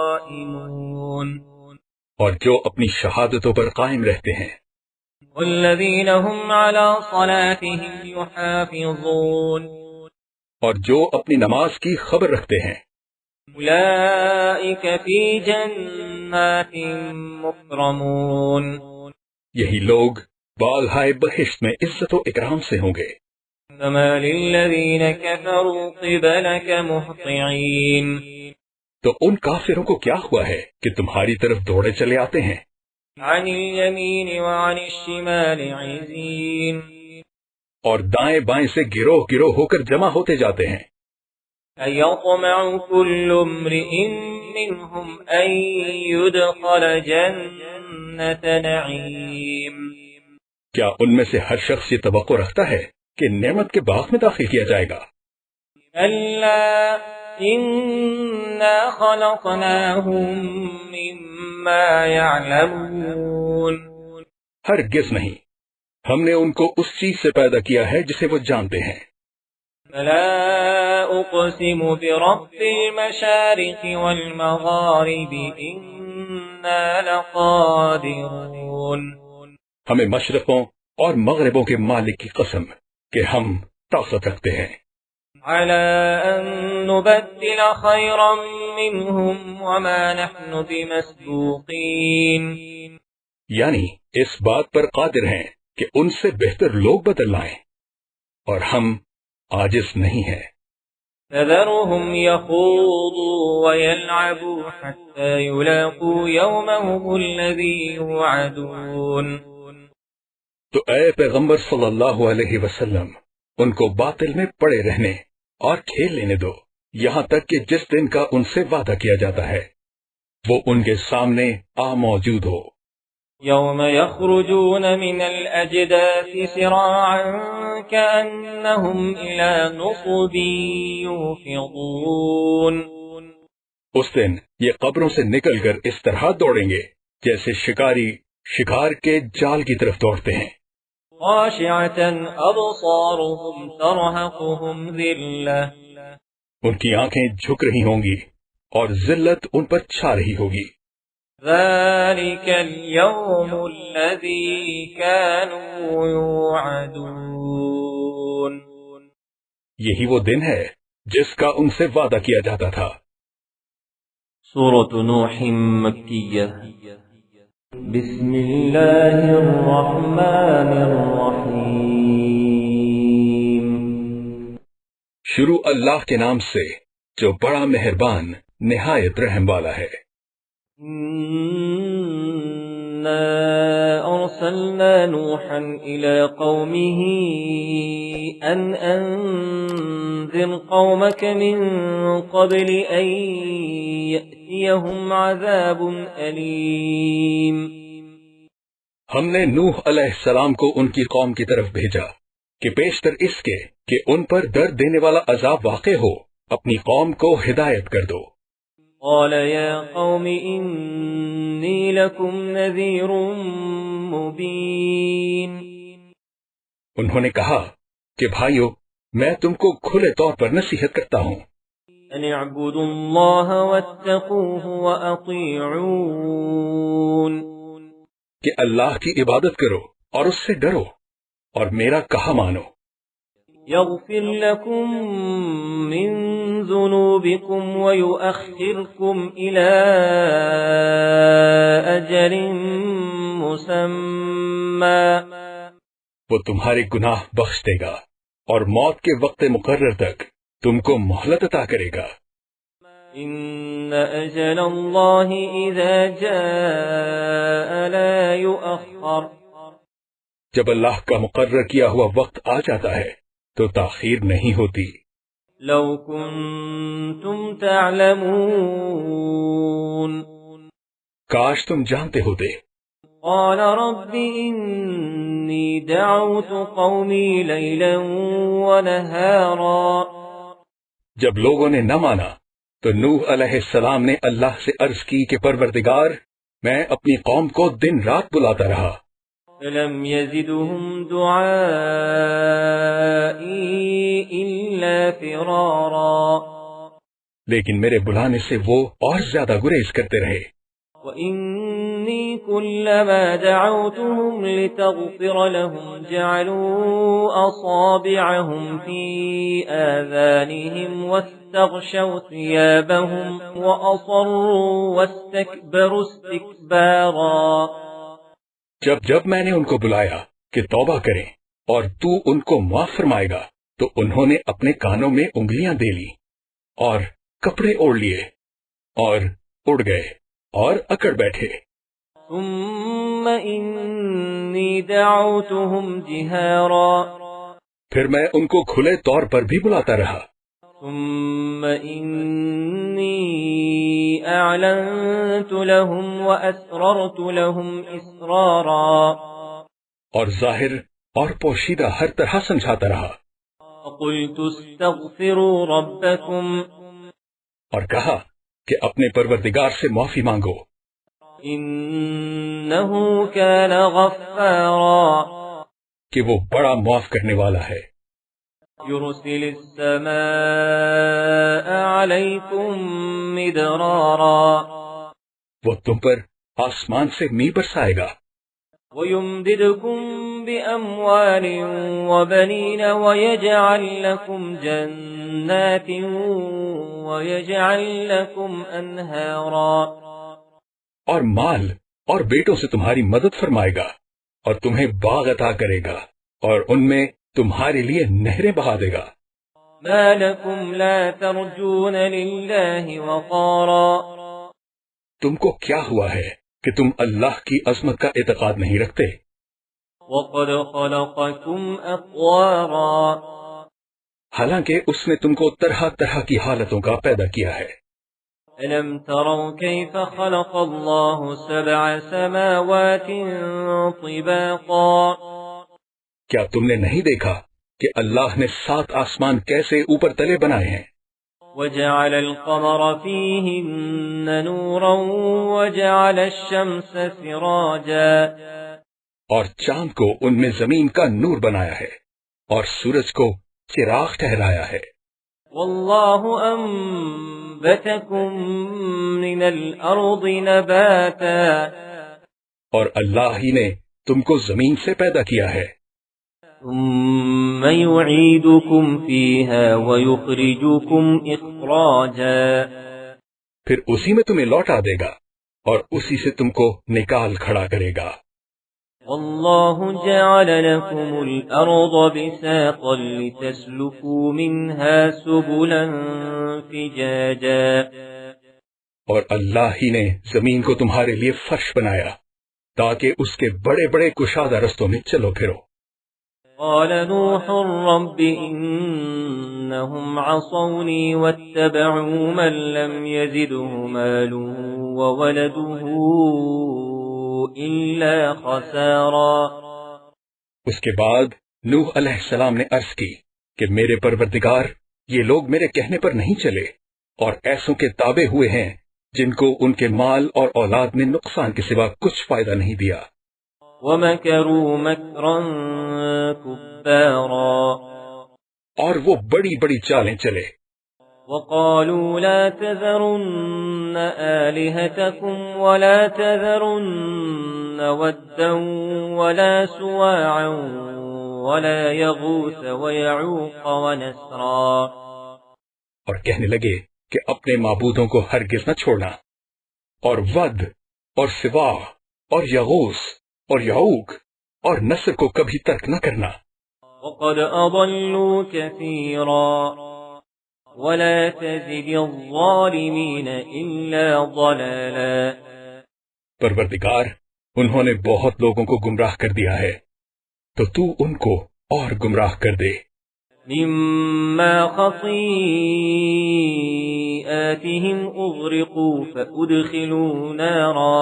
قائمون اور جو اپنی شہادتوں پر قائم رہتے ہیں والذين هم على صلاتهم يحافظون اور جو اپنی نماز کی خبر رکھتے ہیں أولئك في جنات مكرمون یہی لوگ بالہائے بہشت میں عزت و اکرام سے ہوں گے فما للذين كفروا قبلك مهطعين تو ان کافروں کو کیا ہوا ہے کہ تمہاری طرف دوڑے چلے آتے ہیں عن اليمين وعن الشمال عزين اور دائیں بائیں سے گروہ گروہ ہو کر جمع ہوتے جاتے ہیں أيطمع كل امرئ منهم أن يدخل جنة نعيم کیا ان میں سے ہر شخص یہ توقع رکھتا ہے کہ نعمت کے باغ میں داخل کیا جائے گا ألا إنا خلقناهم مما يعلمون ہرگز نہیں ہم نے ان کو اس چیز سے پیدا کیا ہے جسے وہ جانتے ہیں فلا أقسم برب المشارق والمغارب إنا لقادرون ہمیں مشرقوں اور مغربوں کے مالک کی قسم کہ ہم طاقت رکھتے ہیں على أن نبدل خيرا منهم وما نحن بمسبوقين یعنی اس بات پر قادر ہیں کہ ان سے بہتر لوگ بدل لائیں اور ہم عاجز نہیں ہیں فذرهم يخوضوا ويلعبوا حتى يلاقوا يومهم الذي يوعدون تو اے پیغمبر صلی اللہ علیہ وسلم ان کو باطل میں پڑے رہنے اور کھیل لینے دو یہاں تک کہ جس دن کا ان سے وعدہ کیا جاتا ہے وہ ان کے سامنے آ موجود ہو يوم يخرجون من الأجداث سراعا كأنهم إلى نصب يوفضون اس دن یہ قبروں سے نکل کر اس طرح دوڑیں گے جیسے شکاری شکار کے جال کی طرف دوڑتے ہیں خاشعة أبصارهم ترهقهم ذلة ان کی آنکھیں جھک رہی ہوں گی اور ذلت ان پر چھا رہی ہوگی. ذلك اليوم الذي كانوا يوعدون. یہی وہ دن ہے جس کا ان سے وعدہ کیا جاتا تھا. سورة نوح مکیہ. بسم اللہ الرحمن الرحیم. شروع اللہ کے نام سے جو بڑا مہربان نہایت رحم والا ہے. أرسلنا نوحا إلى قومه أن أنذر قومك من قبل أن يأتيهم عذاب أليم. ہم نے نوح علیہ السلام کو ان کی قوم کی طرف بھیجا کہ بیشتر اس کے کہ ان پر درد دینے والا عذاب واقع ہو اپنی قوم کو ہدایت کر دو. قال يا قوم إني لكم نذير مبين. انہوں نے کہا کہ بھائیو میں تم کو کھلے طور پر نصیحت کرتا ہوں أن اعبدوا الله واتقوه وأطيعون. کہ اللہ کی عبادت کرو اور اس سے ڈرو اور میرا کہا مانو. يغفر لكم من ذنوبكم ويؤخركم إلى أجل مسمى. وہ تمہارے گناہ بخش دے گا اور موت کے وقت مقرر تک تم کو مہلت عطا کرے گا. إن أجل الله إذا جاء لا يؤخر. جب اللہ کا مقرر کیا ہوا وقت آ جاتا ہے تو تاخیر نہیں ہوتی. لو كنتم تعلمون. کاش تم جانتے ہوتے. قال رب إني دعوت قومي ليلا ونهارا. جب لوگوں نے نہ مانا تو نوح علیہ السلام نے اللہ سے عرض کی کہ پروردگار میں اپنی قوم کو دن رات بلاتا رہا. فلم يزدهم دعائي إلا فرارا. لیکن میرے بلانے سے وہ اور زیادہ گریز کرتے رہے. وإني كلما دعوتهم لتغفر لهم جعلوا أصابعهم في آذانهم واستغشوا ثيابهم وأصروا واستكبروا استكبارا. جب میں نے ان کو بلایا کہ توبہ کریں اور تو ان کو معاف فرمائے گا تو انہوں نے اپنے کانوں میں انگلیاں دے لی اور کپڑے اوڑھ لیے اور اڑ گئے اور اکڑ بیٹھے. ثم إني دعوتهم جهارا. پھر میں ان کو کھلے طور پر بھی بلاتا رہا. ثم إني أعلنت لهم وأسررت لهم إسرارا. اور ظاہر اور پوشیدہ ہر طرح سمجھاتا رہا. فقلت استغفروا ربكم. اور کہا کہ اپنے پروردگار سے معافی مانگو. إنه كان غفارا. کہ وہ بڑا معاف کرنے والا ہے. يرسل السماء عليكم مدرارا. وہ تم پر آسمان سے می برسائے گا. ويمددكم بأموال وبنين ويجعل لكم جنات ويجعل لكم أنهارا. اور مال اور بیٹوں سے تمہاری مدد فرمائے گا اور تمہیں باغ عطا کرے گا اور ان میں تمہارے لیے نہریں بہا دے گا. ما لكم لا ترجون لله وقارا. تم کو کیا ہوا ہے کہ تم اللہ کی عظمت کا اعتقاد نہیں رکھتے. وقد خلقكم أطوارا. حالانکہ اس نے تم کو طرح طرح کی حالتوں کا پیدا کیا ہے. ألم تروا كيف خلق الله 7 سماوات طباقا. کیا تم نے نہیں دیکھا کہ اللہ نے 7 آسمان کیسے اوپر تلے بنائے ہیں. وجعل القمر فيهن نورا وجعل الشمس سراجا. اور چاند کو ان میں زمین کا نور بنایا ہے اور سورج کو چراغ ٹھہرایا ہے۔ واللہ انبتکم من الارض نباتا، اور اللہ ہی نے تم کو زمین سے پیدا کیا ہے، ثم یعیدکم فیہا ویخرجکم اخراجا، پھر اسی میں تمہیں لوٹا دے گا اور اسی سے تم کو نکال کھڑا کرے گا۔ واللہ جعل لکم الارض بساطا لتسلکوا منها سبلا فجاجا، اور اللہ ہی نے زمین کو تمہارے لیے فرش بنایا تاکہ اس کے بڑے بڑے کشادہ رستوں میں چلو پھرو۔ قال نوح رب انہم عصونی واتبعوا من لم يزده ماله وولده الا خسارا۔ اس کے بعد نوح علیہ السلام نے عرض کی کہ میرے پروردگار، یہ لوگ میرے کہنے پر نہیں چلے اور ایسوں کے تابع ہوئے ہیں جن کو ان کے مال اور اولاد نے نقصان کے سوا کچھ فائدہ نہیں دیا۔ وَمَكَرُوا مَكْرًا كُبَّارًا، اور وہ بڑی بڑی چالیں چلے۔ وَقَالُوا لَا تَذَرُنَّ آلِهَتَكُمْ وَلَا تَذَرُنَّ وَدًّا وَلَا سُوَاعًا وَلَا يَغُوثَ وَيَعُوقَ وَنَسْرًا، اور کہنے لگے کہ اپنے معبودوں کو ہرگز نہ چھوڑنا، اور ود اور سواع اور یغوث اور یعوق اور نصر کو کبھی ترک نہ کرنا۔ وَقَدْ أَضَلُّوا كَثِيرًا وَلَا تَزِدِ الظَّالِمِينَ إِلَّا ضَلَالًا۔ پروردگار، انہوں نے بہت لوگوں کو گمراہ کر دیا ہے، تو تو ان کو اور گمراہ کر دے۔ مما خطيئاتهم أغرقوا فأدخلوا نارا،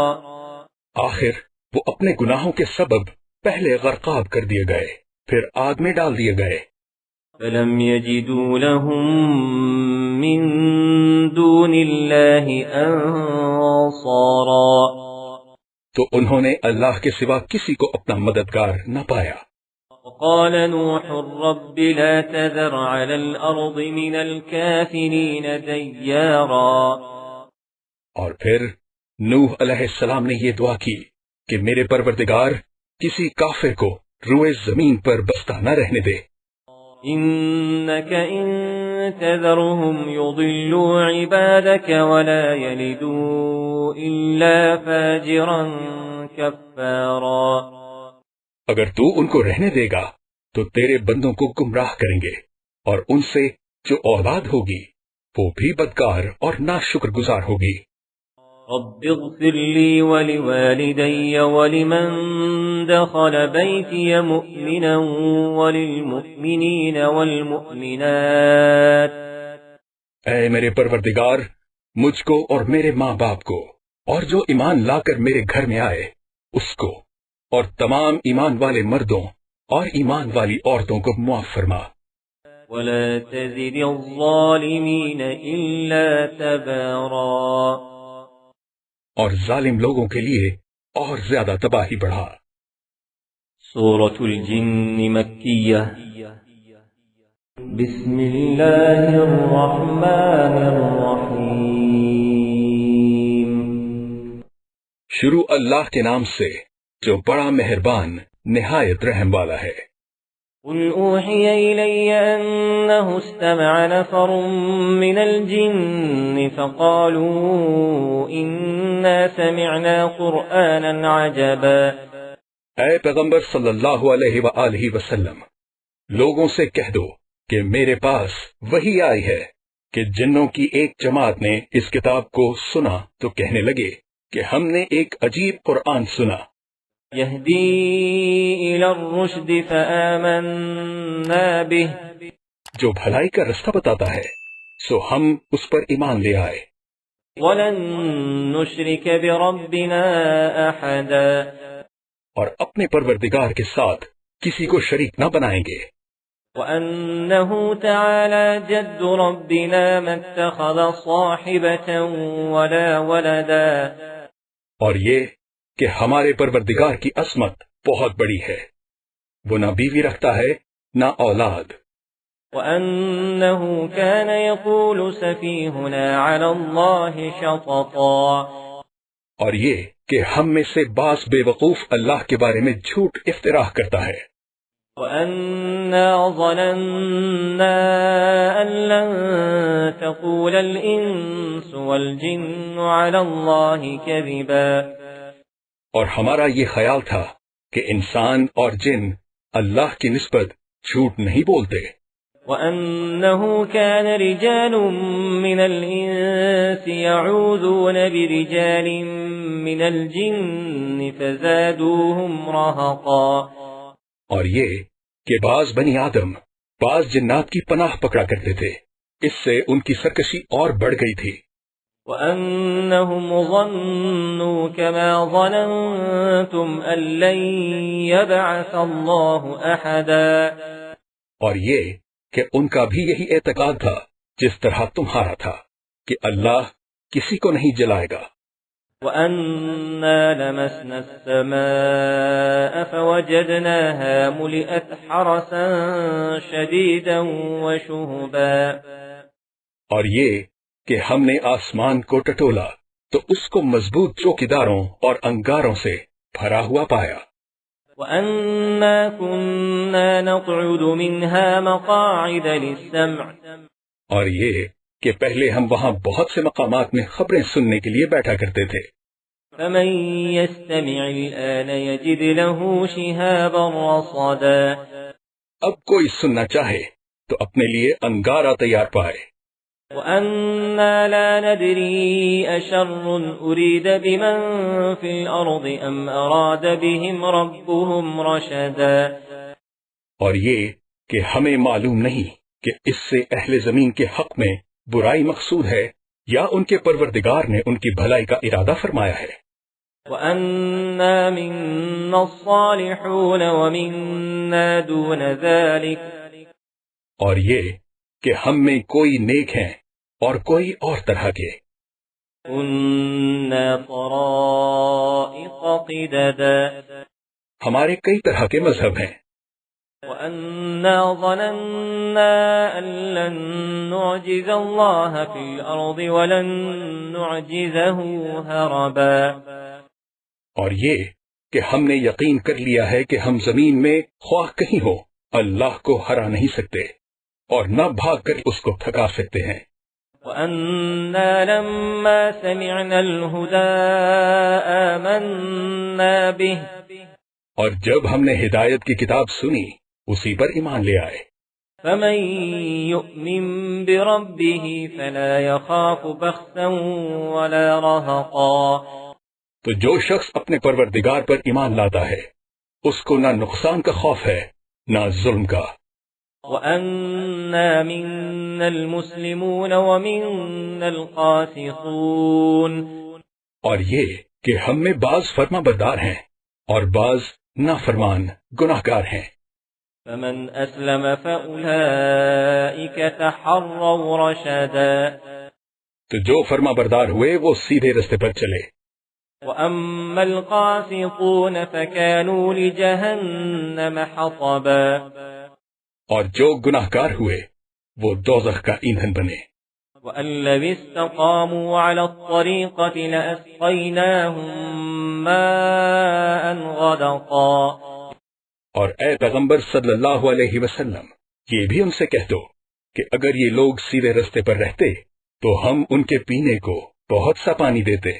آخر وہ اپنے گناہوں کے سبب پہلے غرقاب کر دیے گئے، پھر آگ میں ڈال دیے گئے۔ فلم يجدوا لهم من دون الله أنصارا، تو انہوں نے اللہ کے سوا کسی کو اپنا مددگار نہ پایا۔ وقال نوح رب لا تذر على الأرض من الكافرين ديارا، اور پھر نوح علیہ السلام نے یہ دعا کی کہ میرے پروردگار، کسی کافر کو روئے زمین پر بستہ نہ رہنے دے۔ إنك إن تذرهم يضلوا عبادك ولا يلدوا إلا فاجرا كفارا، اگر تو ان کو رہنے دے گا تو تیرے بندوں کو گمراہ کریں گے، اور ان سے جو اولاد ہوگی وہ بھی بدکار اور ناشکر گزار ہوگی۔ رب اغفر لي ولوالدي ولمن دخل بيتي مؤمنا وللمؤمنين والمؤمنات، اے میرے پروردگار، مجھ کو اور میرے ماں باپ کو اور جو ایمان لا کر میرے گھر میں آئے اس کو، اور تمام ایمان والے مردوں اور ایمان والی عورتوں کو معاف فرما۔ ولا تزد الظالمين إلا تبارا، اور ظالم لوگوں کے لیے اور زیادہ تباہی بڑھا۔ سورة الجن مكية، بسم الله الرحمن الرحيم۔ شروع اللہ کے نام سے جو بڑا مہربان نہایت رحم والا ہے۔ قل أوحي إلي أنه استمع نفر من الجن فقالوا إنا سمعنا قرآنا عجبا، اے پیغمبر صلی اللہ علیہ وآلہ وسلم، لوگوں سے کہہ دو کہ میرے پاس وحی آئی ہے کہ جنوں کی ایک جماعت نے اس کتاب کو سنا تو کہنے لگے کہ ہم نے ایک عجیب قرآن سنا، يهدي إلى الرشد فآمنا به، جو بھلائی کا رستہ بتاتا ہے، سو ہم اس پر ایمان لے آئے، ولن نشرك بربنا أحدا، اور اپنے پروردگار کے ساتھ کسی کو شریک نہ بنائیں گے، وأنه تعالى جد ربنا ما اتخذ صاحبة ولا ولدا، اور یہ کہ ہمارے پروردگار کی عظمت بہت بڑی ہے۔ وہ نہ بیوی رکھتا ہے نہ اولاد۔ وَأَنَّهُ كَانَ يَقُولُ سَفِيهُنَا عَلَى اللَّهِ شَطَطًا، اور یہ کہ ہم میں سے بعض بے وقوف اللہ کے بارے میں جھوٹ افتراء کرتا ہے۔ وَأَنَّا ظَنَنَّا أَن لَّن تَقُولَ الْإِنسُ وَالْجِنُّ عَلَى اللَّهِ كَذِبًا، اور ہمارا یہ خیال تھا کہ انسان اور جن اللہ کی نسبت جھوٹ نہیں بولتے۔ وَأَنَّهُ كَانَ رِجَالٌ مِّنَ الْإِنسِ يَعُوذُونَ بِرِجَالٍ مِّنَ الْجِنِّ فَزَادُوهُمْ رَهَقًا، اور یہ کہ بعض بنی آدم بعض جنات کی پناہ پکڑا کرتے تھے، اس سے ان کی سرکشی اور بڑھ گئی تھی۔ وَأَنَّهُمْ ظَنُّوا كَمَا ظَنَنْتُمْ أَن لَّن يَبْعَثَ اللَّهُ أَحَدًا، اور یہ کہ ان کا بھی یہی اعتقاد تھا جس طرح تمہارا تھا کہ اللہ کسی کو نہیں جلائے گا۔ وَأَنَّا لَمَسْنَا السَّمَاءَ فَوَجَدْنَاهَا مُلِئَتْ حَرَسًا شَدِيدًا وَشُهُبًا، اور یہ کہ ہم نے آسمان کو ٹٹولا تو اس کو مضبوط چوکیداروں اور انگاروں سے بھرا ہوا پایا۔ وَأَنَّا كُنَّا نَقْعُدُ مِنْهَا مَقَاعِدَ لِلسَّمْعِ، اور یہ کہ پہلے ہم وہاں بہت سے مقامات میں خبریں سننے کے لیے بیٹھا کرتے تھے۔ فَمَن يَسْتَمِعِ الْآنَ يَجِدْ لَهُ شِهَابًا رَّصَدًا، اب کوئی سننا چاہے تو اپنے لیے انگارہ تیار پائے۔ وَأَنَّا لَا نَدْرِي أَشَرٌّ أُرِيدَ بِمَن فِي الْأَرْضِ أَمْ أَرَادَ بِهِمْ رَبُّهُمْ رَشَدًا، اور یہ کہ ہمیں معلوم نہیں کہ اس سے اہل زمین کے حق میں برائی مقصود ہے یا ان کے پروردگار نے ان کی بھلائی کا ارادہ فرمایا ہے۔ وَأَنَّا مِنَّا الصَّالِحُونَ وَمِنَّا دُونَ ذَلِكَ، اور یہ کہ ہم میں کوئی نیک ہیں اور کوئی اور طرح کے۔ كُنَّا طَرَائِقَ قِدَدًا، ہمارے کئی طرح کے مذہب ہیں۔ وَأَنَّا ظَنَنَّا أَن لَّن نُّعْجِزَ اللَّهَ فِي الْأَرْضِ وَلَن نُّعْجِزَهُ هَرَبًا، اور یہ کہ ہم نے یقین کر لیا ہے کہ ہم زمین میں خواہ کہیں ہو اللہ کو ہرا نہیں سکتے اور نہ بھاگ کر اس کو تھکا سکتے ہیں۔ وَأَنَّا لَمَّا سَمِعْنَا الْهُدَىٰ آمَنَّا بِهِ، اور جب ہم نے ہدایت کی کتاب سنی اسی پر ایمان لے آئے۔ فَمَن يُؤْمِن بِرَبِّهِ فَلَا يَخَافُ بَخْسًا وَلَا رَهَقًا، تو جو شخص اپنے پروردگار پر ایمان لاتا ہے اس کو نہ نقصان کا خوف ہے نہ ظلم کا۔ وَأَنَّا مِنَّا الْمُسْلِمُونَ وَمِنَّا الْقَاسِطُونَ، اور یہ کہ ہم میں بعض فرما بردار ہیں اور بعض نافرمان گناہگار ہیں۔ فَمَنْ أَسْلَمَ فَأُولَئِكَ تَحَرَّوْا رَشَدًا، تو جو فرما بردار ہوئے وہ سیدھے رستے پر چلے۔ وَأَمَّا الْقَاسِطُونَ فَكَانُوا لِجَهَنَّمَ حَطَبًا، اور جو گناہگار ہوئے وہ دوزخ کا ایندھن بنے۔ وَأَن لَّوِ اسْتَقَامُوا عَلَى الطَّرِيقَةِ لَأَسْقَيْنَاهُم مَّاءً غَدَقًا، اور اے پیغمبر صلی اللہ علیہ وسلم یہ بھی ان سے کہہ دو کہ اگر یہ لوگ سیدھے رستے پر رہتے تو ہم ان کے پینے کو بہت سا پانی دیتے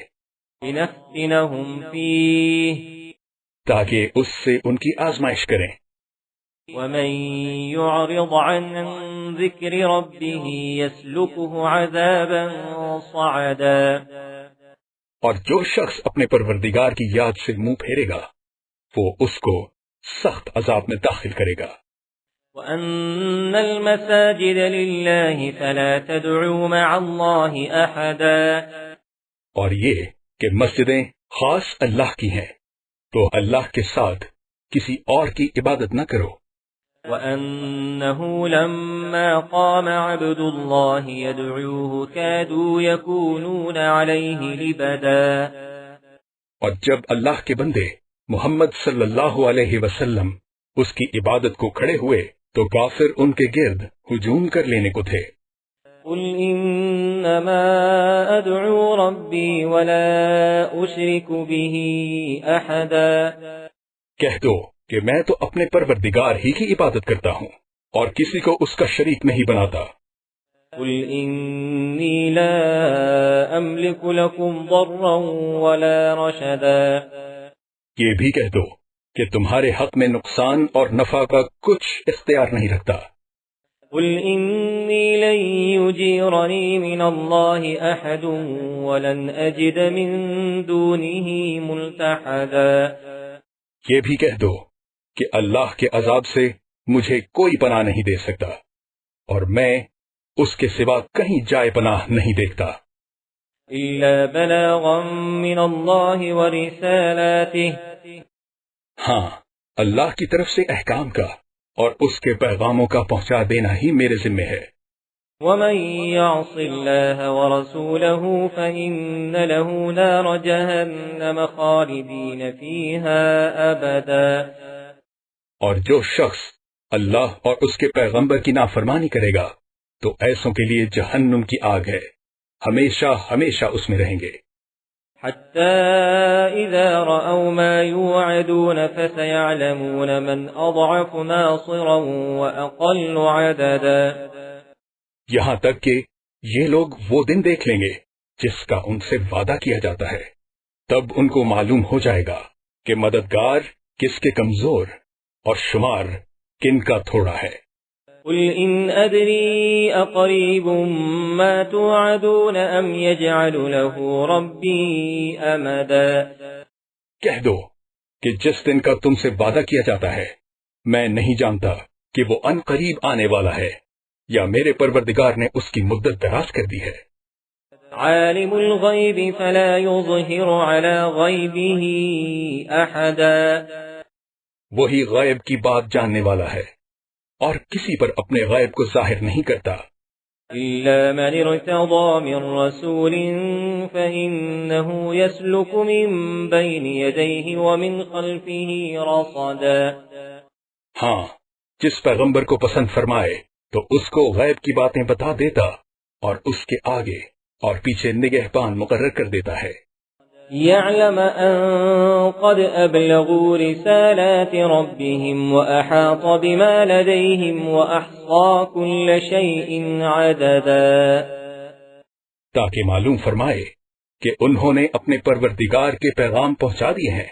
لِنَفْتِنَهُمْ فِيهِ، تاکہ اس سے ان کی آزمائش کریں۔ وَمَن يُعْرِضْ عَن ذِكْرِ رَبِّهِ يَسْلُكْهُ عَذَابًا صَعَدًا، اور جو شخص اپنے پروردگار کی یاد سے منہ پھیرے گا وہ اس کو سخت عذاب میں داخل کرے گا۔ وَأَنَّ الْمَسَاجِدَ لِلَّهِ فَلَا تَدْعُوا مَعَ اللَّهِ أَحَدًا، اور یہ کہ مسجدیں خاص اللہ کی ہیں تو اللہ کے ساتھ کسی اور کی عبادت نہ کرو۔ وَأَنَّهُ لَمَّا قَامَ عَبْدُ اللَّهِ يَدْعُوهُ كَادُوا يَكُونُونَ عَلَيْهِ لِبَدًا، اور جب اللہ کے بندے محمد صلی اللہ علیہ وسلم اس کی عبادت کو کھڑے ہوئے تو کافر ان کے گرد ہجوم کر لینے کو تھے۔ قل انما ادعو ربی ولا اشرک به احدا، کہہ دو کہ میں تو اپنے پروردگار ہی کی عبادت کرتا ہوں اور کسی کو اس کا شریک نہیں بناتا۔ قل انی لا املک لکم ضرا ولا رشدا، یہ بھی کہہ دو کہ تمہارے حق میں نقصان اور نفع کا کچھ اختیار نہیں رکھتا۔ قل انی لن یجیرنی من اللہ احد ولن اجد من دونہ ملتحدا، یہ بھی کہہ دو کہ اللہ کے عذاب سے مجھے کوئی پناہ نہیں دے سکتا اور میں اس کے سوا کہیں جائے پناہ نہیں دیکھتا۔ الا بلاغا من اللہ ورسالاتہ، ہاں، اللہ کی طرف سے احکام کا اور اس کے پیغاموں کا پہنچا دینا ہی میرے ذمہ ہے۔ ومن يعص الله ورسوله فإن له نار جهنم خالدين فيها أبدا، اور جو شخص اللہ اور اس کے پیغمبر کی نافرمانی کرے گا تو ایسوں کے لیے جہنم کی آگ ہے، ہمیشہ ہمیشہ اس میں رہیں گے۔ حتى إذا رأوا ما يوعدون فسيعلمون من أضعف ناصرا وأقل عددا، یہاں تک کہ یہ لوگ وہ دن دیکھ لیں گے جس کا ان سے وعدہ کیا جاتا ہے، تب ان کو معلوم ہو جائے گا کہ مددگار کس کے کمزور اور شمار کن کا تھوڑا ہے۔ قل إن أدري أقريب ما توعدون أم يجعل له ربي أمدا، کہہ دو کہ جس دن کا تم سے وعدہ کیا جاتا ہے میں نہیں جانتا کہ وہ ان قریب آنے والا ہے یا میرے پروردگار نے اس کی مدت دراز کر دی ہے۔ عالم الغیب فلا يظهر على غیبه احدا، وہی غیب کی بات جاننے والا ہے اور کسی پر اپنے غیب کو ظاہر نہیں کرتا، الا من ارتضى من رسول فإنه يسلك من بين يديه ومن خلفه رصدا، ہاں، جس پیغمبر کو پسند فرمائے تو اس کو غیب کی باتیں بتا دیتا اور اس کے آگے اور پیچھے نگہبان مقرر کر دیتا ہے۔ يعلم أن قد أبلغوا رسالات ربهم وأحاط بما لديهم وأحصى كل شيء عددا، تاکہ معلوم فرمائے کہ انہوں نے اپنے پروردگار کے پیغام پہنچا دیے ہیں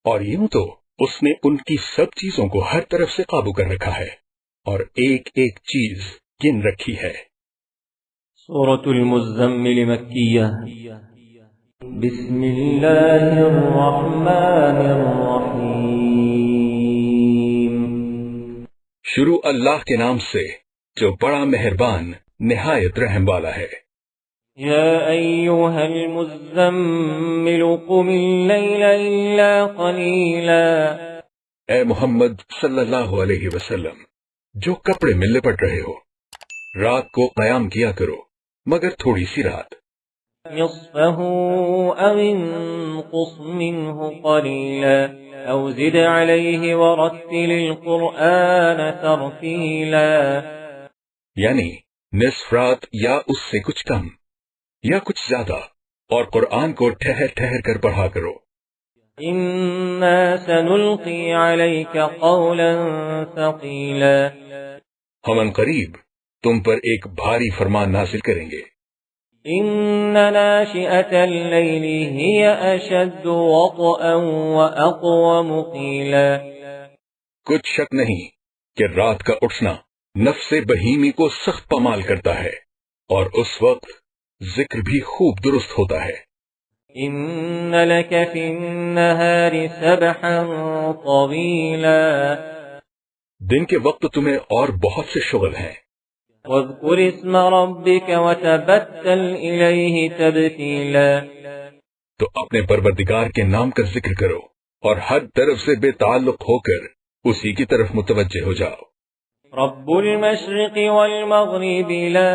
اور یوں تو اس نے ان کی سب چیزوں کو ہر طرف سے قابو کر رکھا ہے اور ایک ایک چیز گن رکھی ہے۔ سورة المزمل مکیہ، بسم اللہ الرحمن الرحیم، شروع اللہ کے نام سے جو بڑا مہربان نہایت رحم والا ہے۔ یا ایہا المزمل قم اللیل الا قلیلا، اے محمد صلی اللہ علیہ وسلم جو کپڑے میں لپٹ رہے ہو، رات کو قیام کیا کرو مگر تھوڑی سی رات۔ نصفه او انقص منه قلیلا او زد علیہ ورتل القرآن ترتیلا، یعنی نصف رات یا اس سے کچھ کم یا کچھ زیادہ، اور قرآن کو ٹھہر ٹھہر کر پڑھا کرو۔ انا سنلقی علیک قولا ثقیلا، ہم ان قریب تم پر ایک بھاری فرمان نازل کریں گے۔ ان ناشئة اللیل ہی اشد وطئا واقوم قیلا، کچھ شک نہیں کہ رات کا اٹھنا نفس بہیمی کو سخت پامال کرتا ہے اور اس وقت ذکر بھی خوب درست ہوتا ہے۔ ان لک فی النہار سبحا طویلا، دن کے وقت تمہیں اور بہت سے شغل ہیں۔ واذکر اسم ربک وتبتل الیہ تبتیلا، تو اپنے پروردگار کے نام کا ذکر کرو اور ہر طرف سے بے تعلق ہو کر اسی کی طرف متوجہ ہو جاؤ۔ رب المشرق والمغرب لا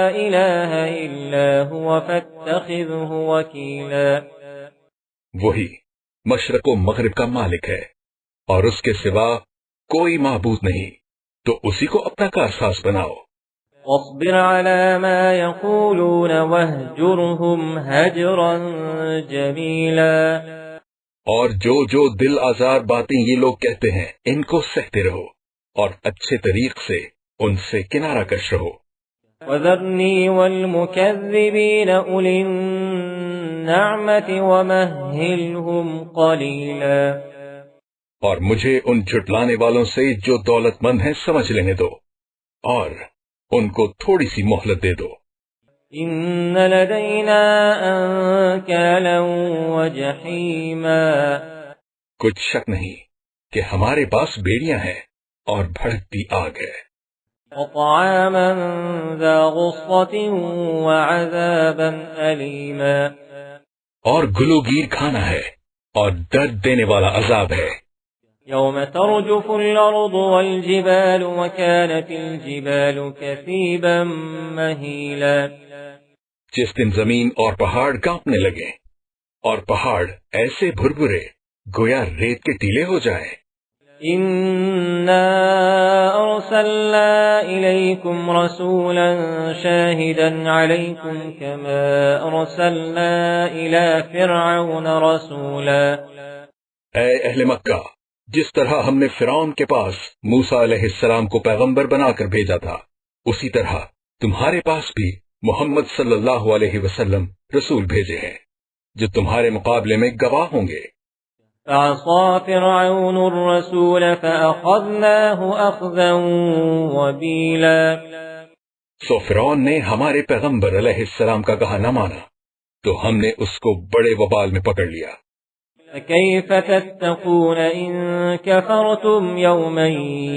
الہ الا هو فاتخذه وکیلا، وہی مشرق و مغرب کا مالک ہے اور اس کے سوا کوئی معبود نہیں، تو اسی کو اپنا کارساز بناؤ۔ واصبر على ما يقولون واهجرهم هجرا جميلا۔ اور جو دل آزار باتیں یہ لوگ کہتے ہیں ان کو سہتے رہو اور اچھے طریق سے ان سے کنارہ کش رہو۔ وذرني والمكذبين أولي النعمة ومهلهم قليلا۔ اور مجھے ان جھٹلانے والوں سے جو دولت مند ہیں سمجھ لینے دو اور ان کو تھوڑی سی مہلت دے دو۔ ان لدينا انكالا وجحيما۔ کچھ شک نہیں کہ ہمارے پاس بیڑیاں ہیں اور بھڑکتی آگ ہے۔ وطعاما ذا غصة وعذابا أليما۔ اور گلوگیر کھانا ہے اور درد دینے والا عذاب ہے۔ يوم ترجف الأرض والجبال وكانت الجبال كثيبا مهيلا۔ جس دن زمین اور پہاڑ کانپنے لگے اور پہاڑ ایسے بھربھرے گویا ریت کے ٹیلے ہو جائیں۔ إنا أرسلنا إليكم رسولا شاهدا عليكم كما أرسلنا إلى فرعون رسولا۔ اے اہل مکہ، جس طرح ہم نے فرعون کے پاس موسیٰ علیہ السلام کو پیغمبر بنا کر بھیجا تھا، اسی طرح تمہارے پاس بھی محمد صلی اللہ علیہ وسلم رسول بھیجے ہیں جو تمہارے مقابلے میں گواہ ہوں گے۔ فعصى فرعون الرسول فأخذناه أخذا وبيلا۔ سو فرعون نے ہمارے پیغمبر علیہ السلام کا کہا نہ مانا تو ہم نے اس کو بڑے وبال میں پکڑ لیا۔ فكيف تتقون إن كفرتم يوما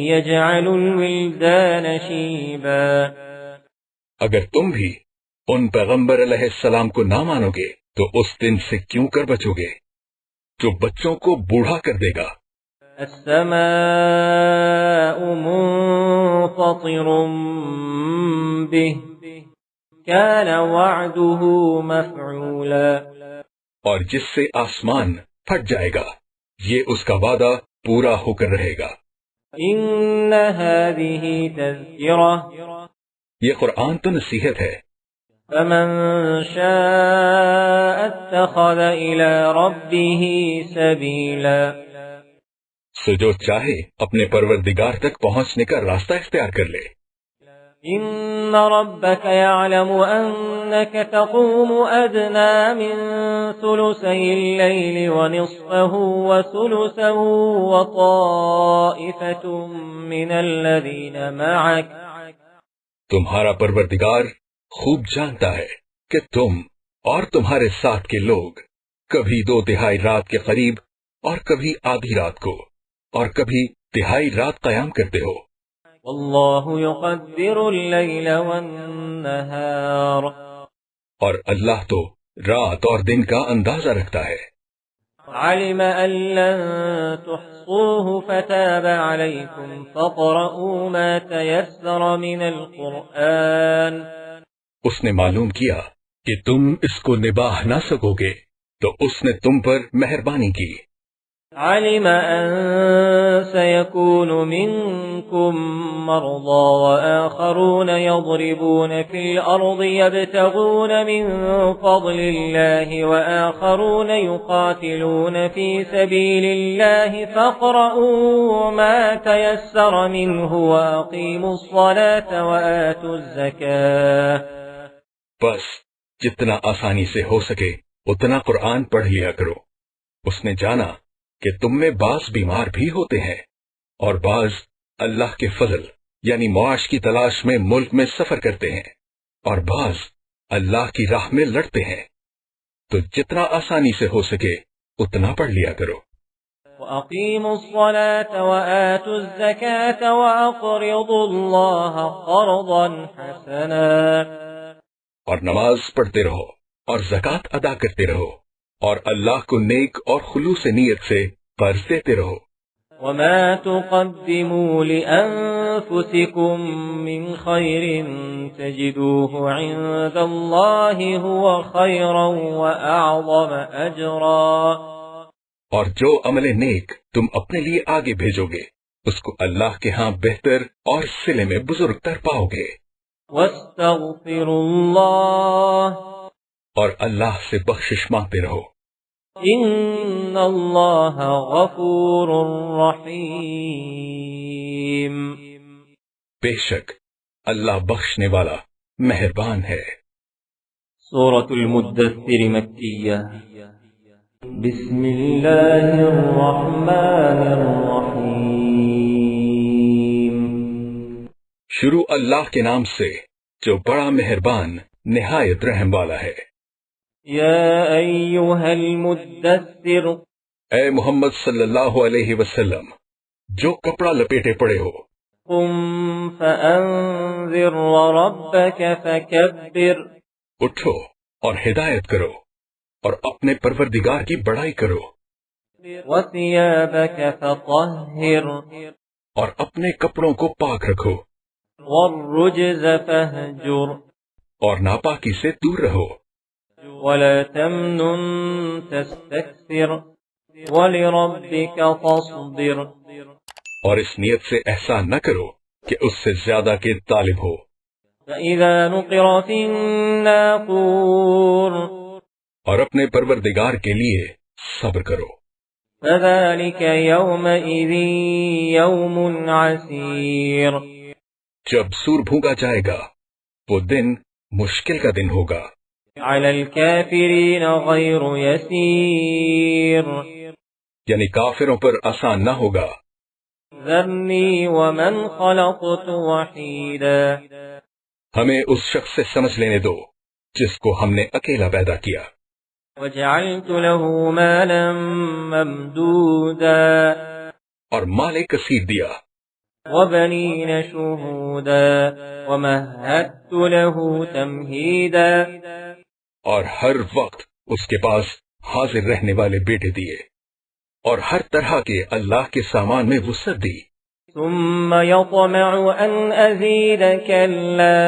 يجعل الولدان شيبا۔ اگر تم بھی ان پیغمبر علیہ السلام کو نہ مانو گے تو اس دن سے کیوں کر بچو گے جو بچوں کو بوڑھا کر دے گا۔ السماء منفطر به كان وعده مفعولا۔ اور جس سے آسمان پھٹ جائے گا یہ اس کا وعدہ پورا ہو کر رہے گا۔ ان هذه تذکرہ، یہ قرآن تو نصیحت ہے۔ فمن شاء اتخذ الى ربه سبیلا۔ سو جو چاہے اپنے پروردگار تک پہنچنے کا راستہ اختیار کر لے۔ ان ربك يعلم انك تقوم ادنى من ثلثي الليل ونصفه وثلثه وطائفة من الذين معك۔ تمہارا پروردگار خوب جانتا ہے کہ تم اور تمہارے ساتھ کے لوگ کبھی 2/3 رات کے قریب اور کبھی آدھی رات کو اور کبھی تہائی رات قیام کرتے ہو۔ واللہ یقدر اللیل والنہار۔ اور اللہ تو رات اور دن کا اندازہ رکھتا ہے۔ علم ان لن تحصوه فتاب علیکم فقرؤوا ما تیسر من القرآن۔ اس نے معلوم کیا کہ تم اس کو نباہ نہ سکو گے تو اس نے تم پر مہربانی کی۔ علم ان سيكون منكم مرضى وآخرون يضربون في الأرض يبتغون من فضل الله وآخرون يقاتلون في سبيل الله فاقرؤوا ما تيسر منه وأقيموا الصلاة وآتوا الزكاة۔ بس جتنا آسانی سے ہو سکے اتنا قرآن پڑھ لیا کرو۔ اس نے جانا کہ تم میں بعض بیمار بھی ہوتے ہیں اور بعض اللہ کے فضل یعنی معاش کی تلاش میں ملک میں سفر کرتے ہیں اور بعض اللہ کی راہ میں لڑتے ہیں، تو جتنا آسانی سے ہو سکے اتنا پڑھ لیا کرو۔ وَأَقِيمُوا الصَّلَاةَ وَآتُوا الزَّكَاةَ وَأَقْرِضُوا اللَّهَ قَرْضًا حَسَنًا۔ اور نماز پڑھتے رہو اور زکوٰۃ ادا کرتے رہو اور اللہ کو نیک اور خلوص نیت سے قرض دیتے رہو۔ وَمَا تُقَدِّمُوا لِأَنفُسِكُم مِّن خَيْرٍ تَجِدُوهُ عِندَ اللَّهِ هُوَ خَيْرًا وَأَعْظَمَ أَجْرًا۔ اور جو عمل نیک تم اپنے لیے آگے بھیجو گے اس کو اللہ کے ہاں بہتر اور صلے میں بزرگ تر پاؤ گے۔ وَاسْتَغْفِرُوا اللَّهَ اور اللہ سے بخشش مانگتے رہو، إِنَّ اللَّهَ غَفُورٌ رَحِيمٌ۔ بے شک اللہ بخشنے والا مہربان ہے۔ سورة المدثر مکیہ۔ بسم اللہ الرحمن الرحیم۔ شروع اللہ کے نام سے جو بڑا مہربان نہایت رحم والا ہے۔ یا ایہا المدثر، اے محمد صلی اللہ علیہ وسلم جو کپڑا لپیٹے پڑے ہو، قم فانذر وربک فکبر، اٹھو اور ہدایت کرو اور اپنے پروردگار کی بڑائی کرو، وثیابک فطہر، اور اپنے کپڑوں کو پاک رکھو، والرجز فہجر، اور ناپاکی سے دور رہو، ولا تمنن تستکثر، ولربک فاصبر، اور اس نیت سے احسان نہ کرو کہ اس سے زیادہ کے طالب ہو۔ فإذا نقر في الناقور، اور اپنے پروردگار کے لیے صبر کرو، فذلك يومئذ يوم عسير، جب سور بھونگا جائے گا وہ دن مشکل کا دن ہوگا، على الكافرين غير يسير، یعنی کافروں پر آسان نہ ہوگا۔ ذرني ومن خلقت وحيدا، ہمیں اس شخص سے سمجھ لینے دو جس کو ہم نے اکیلا پیدا کیا، وجعلت له مالا ممدودا، اور مال کثیر دیا، وبنين شهودا، ومهدت له تمهيدا، اور ہر وقت اس کے پاس حاضر رہنے والے بیٹے دیے، اور ہر طرح کے اللہ کے سامان میں وسعت دی۔ ثم يطمع أن أزيد كلا،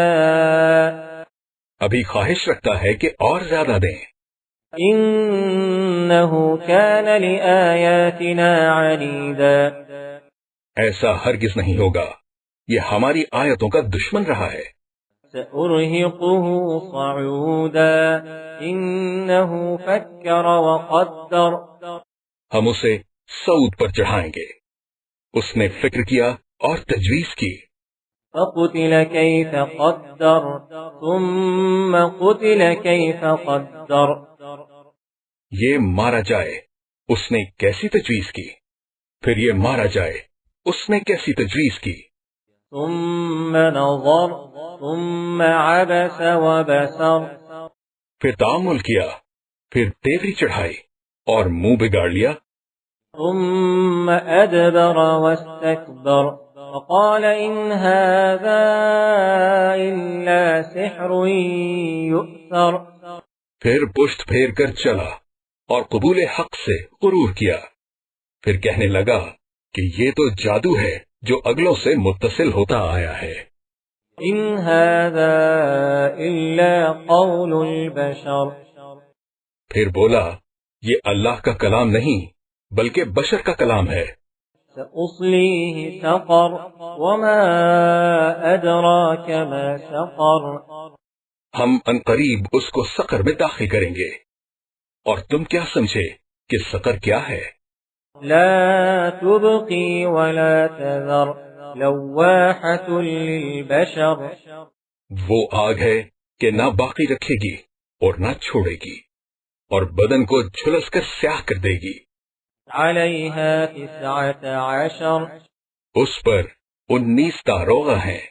ابھی خواہش رکھتا ہے کہ اور زیادہ دیں، إنه كان لآياتنا عنيدا، ایسا ہرگز نہیں ہوگا، یہ ہماری آیتوں کا دشمن رہا ہے۔ سأرهقه صعودا، إنه فكر وقدر، ہم اسے سعود پر چڑھائیں گے، اس نے فکر کیا اور تجویز کی، فقتل كيف قدر، ثم قتل كيف قدر، یہ مارا جائے اس نے کیسی تجویز کی، پھر یہ مارا جائے اس نے کیسی تجویز کی، ثم نظر، ثم عبس وبسر، پھر تأمل کیا، پھر تیوری چڑھائی اور منہ بگاڑ لیا، ثم أدبر واستكبر، وقال إن هذا إلا سحر يؤثر، پھر پشت پھیر کر چلا اور قبول حق سے غرور کیا، پھر کہنے لگا کہ یہ تو جادو ہے جو اگلوں سے متصل ہوتا آیا ہے، إن هذا إلا قول البشر، پھر بولا یہ اللہ کا کلام نہیں بلکہ بشر کا کلام ہے، سأصليه سقر، وما أدراك ما سقر، ہم عنقریب اس کو سقر میں داخل کریں گے، اور تم کیا سمجھے کہ سقر کیا ہے؟ لا تبقي ولا تذر، لواحة للبشر، وہ آگ ہے کہ نہ باقی رکھے گی اور نہ چھوڑے گی، اور بدن کو جھلس کر سیاہ کر دے گی، عليها 19، اس پر 19 داروغہ ہیں،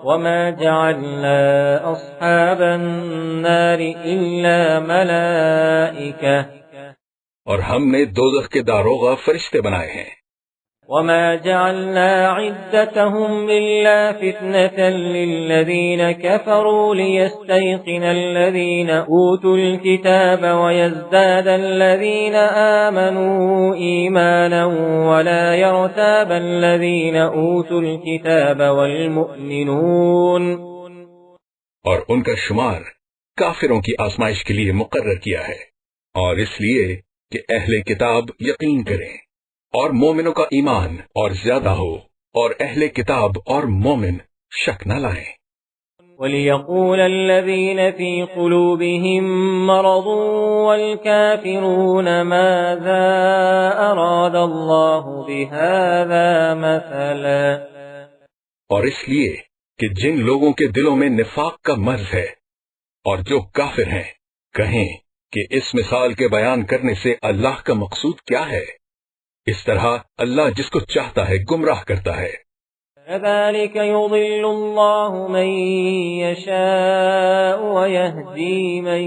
وما جعلنا أصحاب النار إلا ملائكة، اور ہم نے دوزخ کے داروغہ فرشتے بنائے ہیں، وما جعلنا عدتهم إلا فتنة للذين كفروا ليستيقن الذين أوتوا الكتاب ويزداد الذين آمنوا إيمانا ولا يرتاب الذين أوتوا الكتاب والمؤمنون، اور ان کا شمار کافروں کی آزمائش کے لیے مقرر کیا ہے، اور اس لیے کہ اہل کتاب یقین کریں اور مومنوں کا ایمان اور زیادہ ہو اور اہل کتاب اور مومن شک نہ لائیں۔ وَلِيَقُولَ الَّذِينَ فِي قُلُوبِهِم مَّرَضٌ وَالْكَافِرُونَ مَاذَا أَرَادَ اللَّهُ بِهَذَا مَثَلًا، اور اس لیے کہ جن لوگوں کے دلوں میں نفاق کا مرض ہے اور جو کافر ہیں کہیں کہ اس مثال کے بیان کرنے سے اللہ کا مقصود کیا ہے۔ اس طرح اللہ جس کو چاہتا ہے گمراہ کرتا ہے۔ كَذَلِكَ يُضِلُّ اللَّهُ مَن يَشَاءُ وَيَهْدِي مَن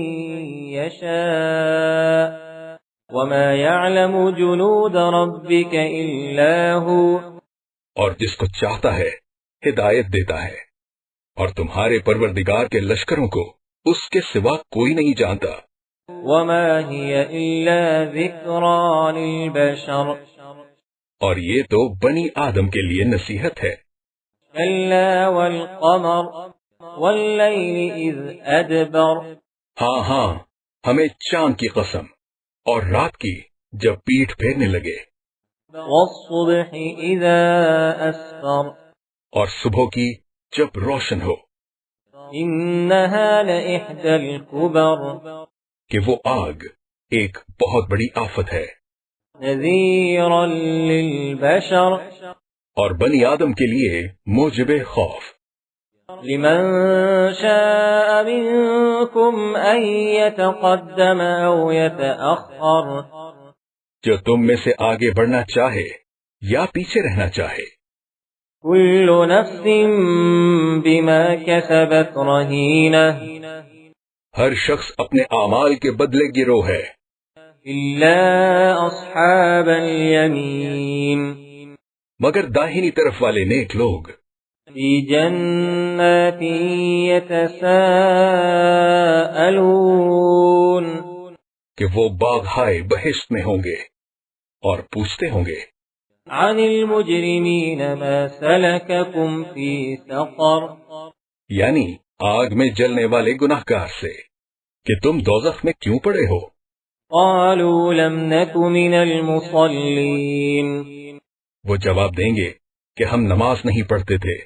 يَشَاءُ وَمَا يَعْلَمُ جُنُودَ رَبِّكَ إِلَّا هُوَ، اور جس کو چاہتا ہے ہدایت دیتا ہے، اور تمہارے پروردگار کے لشکروں کو اس کے سوا کوئی نہیں جانتا۔ وَمَا هِيَ إِلَّا ذِكْرَىٰ لِلْبَشَرِ، اور یہ تو بنی آدم کے لیے نصیحت ہے۔ كَلَّا وَالْقَمَرِ وَاللَّيْلِ إِذْ أَدْبَرَ، ہاں ہاں، ہمیں چاند کی قسم اور رات کی جب پیٹھ پھیرنے لگے، وَالصُّبْحِ إِذَا أَسْفَرَ، اور صبح کی جب روشن ہو، إِنَّهَا لَإِحْدَى الْكُبَرِ، کہ وہ آگ ایک بہت بڑی آفت ہے، نذيرا للبشر، اور بنی آدم کے لیے موجب خوف۔ لمن شاء منكم أن يتقدم أو يتأخر، جو تم میں سے آگے بڑھنا چاہے یا پیچھے رہنا چاہے۔ كل نفس بما كسبت رهينة، ہر شخص اپنے اعمال کے بدلے گرو ہے، إلا أصحاب اليمين، مگر داہنی طرف والے نیک لوگ في جنات يتساءلون، کہ وہ باغ بہشت میں ہوں گے اور پوچھتے ہوں گے، عن المجرمين ما سلككم في سقر، یعنی آگ میں جلنے والے گناہگار سے کہ تم دوزخ میں کیوں پڑے ہو؟ قالوا لم نك من المصلين، وہ جواب دیں گے کہ ہم نماز نہیں پڑھتے تھے،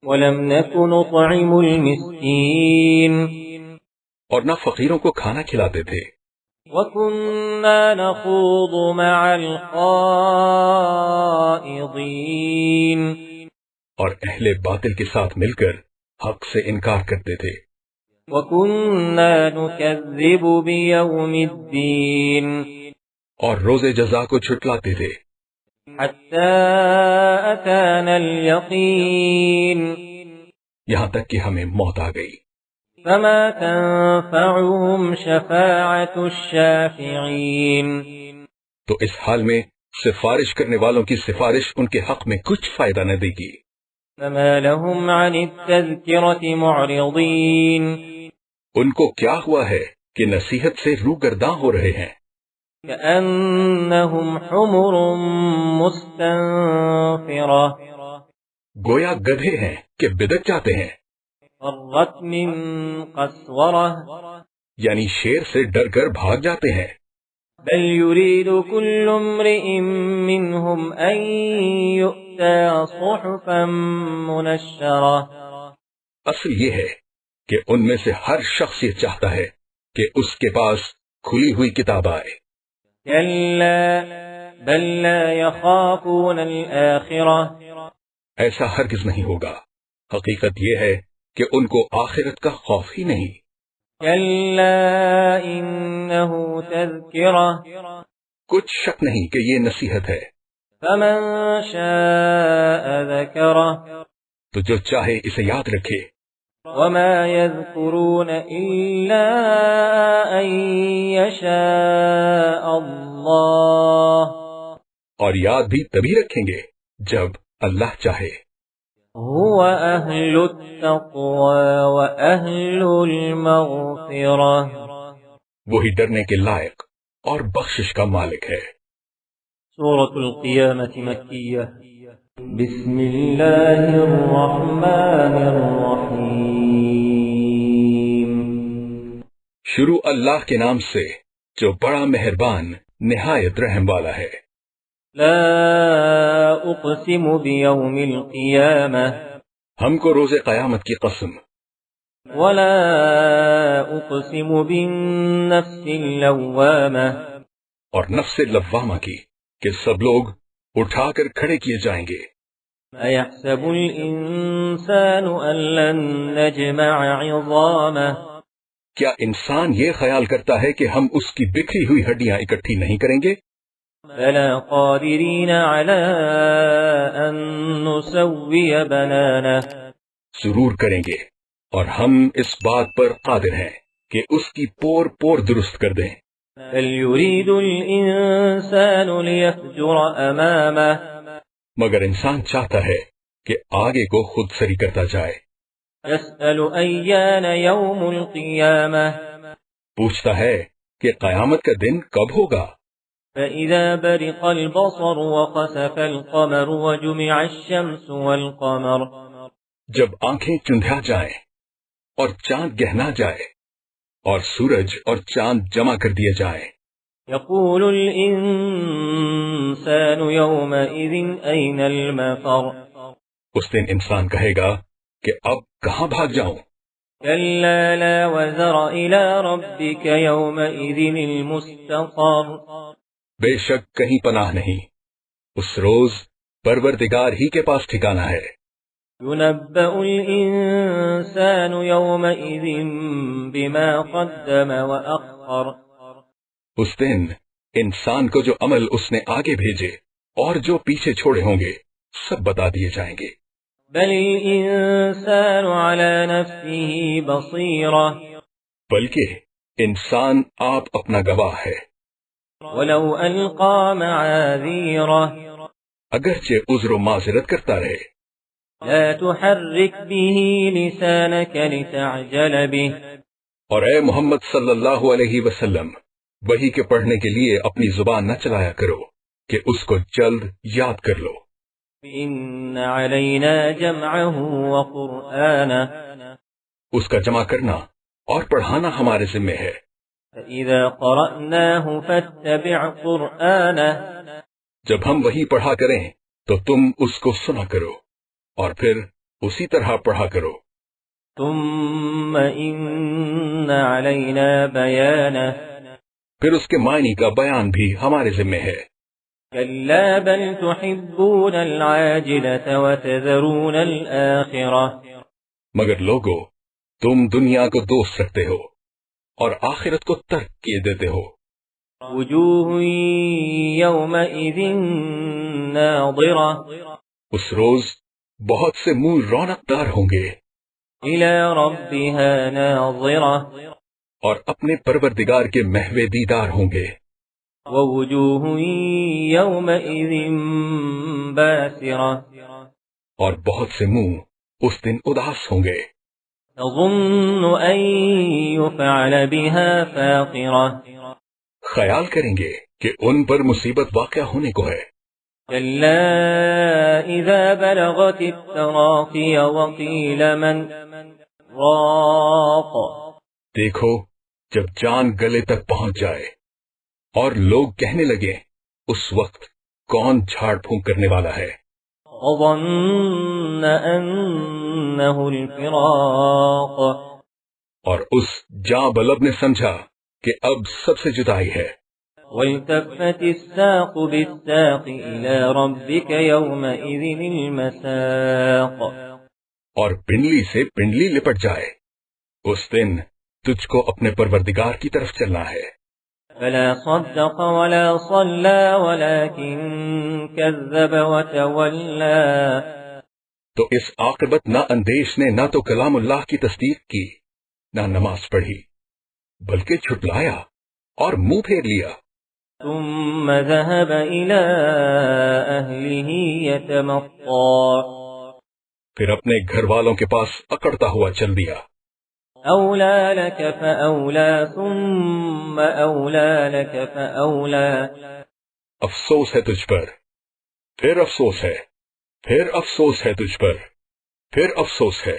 ولم نك نطعم المسكين، اور نہ فقیروں کو کھانا کھلاتے تھے، وكنا نخوض مع الخائضين، اور اہل باطل کے ساتھ مل کر حق سے انکار کرتے تھے، وكنا نكذب بيوم الدين، اور روز جزا کو چھٹلاتے تھے، حتى أتانا اليقين، یہاں تک کہ ہمیں موت آ گئی۔ فما تنفعهم شفاعة الشافعين، تو اس حال میں سفارش کرنے والوں کی سفارش ان کے حق میں کچھ فائدہ نہ دے گی۔ فما لهم عن التذكرة معرضين، ان کو کیا ہوا ہے کہ نصیحت سے روگرداں ہو رہے ہیں، كأنهم حمر مستنفرة، گویا گدھے ہیں کہ بدک جاتے ہیں، فرت من قسورة، یعنی شیر سے ڈر کر بھاگ جاتے ہیں، بل يريد كل امرئ منهم أن يؤتى صحفا منشرة، اصل یہ ہے کہ ان میں سے ہر شخص یہ چاہتا ہے کہ اس کے پاس کھلی ہوئی کتاب آئے، كلا بل لا يخافون الآخرة، ایسا ہرگز نہیں ہوگا، حقیقت یہ ہے کہ ان کو آخرت کا خوف ہی نہیں، كلا إنه تذكرة، کچھ شک نہیں کہ یہ نصیحت ہے، فمن شاء ذكره، تو جو چاہے اسے یاد رکھے، وما يذكرون إلا أن يشاء الله، اور یاد بھی تبھی رکھیں گے جب اللہ چاہے، هو أهل التقوى وأهل المغفرة، وہی ڈرنے کے لائق اور بخشش کا مالک ہے۔ سورة القيامة مكية، بسم الله الرحمن الرحيم، شروع اللہ کے نام سے جو بڑا مہربان نہایت رحم والا ہے۔ لا اقسم بیوم القیامہ ہم کو روز قیامت کی قسم، ولا اقسم بالنفس اللوامہ اور نفس لوامہ کی کہ سب لوگ اٹھا کر کھڑے کیے جائیں گے۔ ایحسب الانسان ان لن نجمع عظامہ کیا انسان یہ خیال کرتا ہے کہ ہم اس کی بکھری ہوئی ہڈیاں اکٹھی نہیں کریں گے؟ بلا قادرین علی ان نسوی بنانہ ضرور کریں گے، اور ہم اس بات پر قادر ہیں کہ اس کی پور پور درست کر دیں۔ بل یرید الانسان لیفجر امامہ مگر انسان چاہتا ہے کہ آگے کو خود سری کرتا جائے۔ یسأل ایان یوم القیامہ پوچھتا ہے کہ قیامت کا دن کب ہوگا؟ فإذا برق البصر وخسف القمر وجمع الشمس والقمر جب آنکھیں چندھیا جائیں اور چاند گہنا جائے اور سورج اور چاند جمع کر دیے جائیں، یقول الانسان یومئذ این المفر اس دن انسان کہے گا کہ اب کہاں بھاگ جاؤں؟ کلا لا وزر الى ربک یومئذ المستقر بے شک کہیں پناہ نہیں، اس روز پروردگار ہی کے پاس ٹھکانہ ہے۔ ينبأ الإنسان يومئذ بما قدم وأخر اس دن انسان کو جو عمل اس نے آگے بھیجے اور جو پیچھے چھوڑے ہوں گے سب بتا دیے جائیں گے۔ بل الإنسان على نفسه بصيرة بلکہ انسان آپ اپنا گواہ ہے، ولو ألقى معاذيره اگرچہ عذر و معذرت کرتا رہے۔ لا تحرك به لسانك لتعجل به اور اے محمد صلی اللہ علیہ وسلم، وحی کے پڑھنے کے لیے اپنی زبان نہ چلایا کرو کہ اس کو جلد یاد کر لو۔ إن علينا جمعه وقرآنه اس کا جمع کرنا اور پڑھانا ہمارے ذمہ ہے۔ فإذا قرأناه فاتبع قرآنه جب ہم وحی پڑھا کریں تو تم اس کو سنا کرو اور پھر اسی طرح پڑھا کرو۔ ثم إن علينا بيانه پھر اس کے معنی کا بیان بھی ہمارے ذمہ ہے۔ كلا بل تحبون العاجلة وتذرون الآخرة مگر لوگو، تم دنیا کو دوست رکھتے ہو اور آخرت کو ترک کیے دیتے ہو۔ وجوه يومئذ ناظرة اس روز بہت سے منہ رونق دار ہوں گے، إلى ربها ناظرة اور اپنے پروردگار کے محو دیدار ہوں گے۔ ووجوه يومئذ باسرة اور بہت سے منہ اس دن اداس ہوں گے، تظن أن يفعل بها فاقرة خیال کریں گے کہ ان پر مصیبت واقع ہونے کو ہے۔ كلا إذا بلغت التراقي وقيل من راق دیکھو جب جان گلے تک پہنچ جائے اور لوگ کہنے لگے اس وقت کون جھاڑ پھونک کرنے والا ہے؟ وظن أنه الفراق اور اس جاں بلب نے سمجھا کہ اب سب سے جدائی ہے۔ والتفت الساق بالساق إلى ربك يومئذ المساق اور پنڈلی سے پنڈلی لپٹ جائے، اس دن تجھ کو اپنے پروردگار کی طرف چلنا ہے۔ فلا صدق ولا صلى ولكن كذب وتولى تو اس عاقبت نہ اندیش نے نہ تو کلام اللہ کی تصدیق کی نہ نماز پڑھی، بلکہ جھٹلایا اور منہ پھیر لیا۔ ثم ذهب إلى أهله يتمطى پھر اپنے گھر والوں کے پاس اکڑتا ہوا چل دیا۔ أولى لك فأولى ثم أولى لك فأولى افسوس ہے تجھ پر، پھر افسوس ہے، پھر افسوس ہے تجھ پر، پھر افسوس ہے۔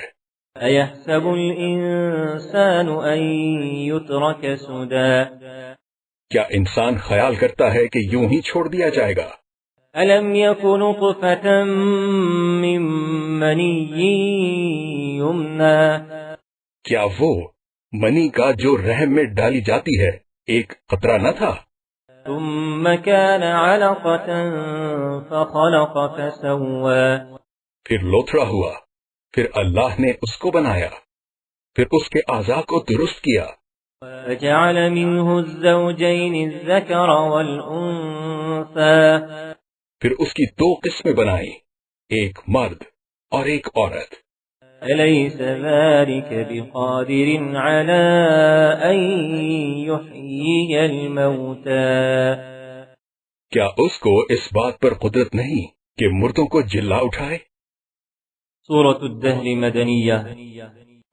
أيحسب الإنسان أن يترك سدى کیا انسان خیال کرتا ہے کہ یوں ہی چھوڑ دیا جائے گا؟ أَلَمْ يَكُ نُطْفَةً مِّن مَّنِيٍّ يُمْنَىٰ کیا وہ منی کا جو رحم میں ڈالی جاتی ہے ایک قطرہ نہ تھا؟ ثُمَّ كَانَ عَلَقَةً فَخَلَقَ فَسَوَّىٰ پھر لوتھڑا ہوا، پھر اللہ نے اس کو بنایا، پھر اس کے اعضاء کو درست کیا، فَجَعَلَ مِنْهُ الزَّوْجَيْنِ الذَّكَرَ وَالْأُنثَىٰ پھر اس کی دو قسمیں بنائیں، ایک مرد اور ایک عورت۔ أَلَيْسَ ذَلِكَ بِقَادِرٍ عَلَىٰ أَن يُحْيِيَ الْمَوْتَىٰ کیا اس کو اس بات پر قدرت نہیں کہ مردوں کو جلا اٹھائے؟ سورة الدهر مدنية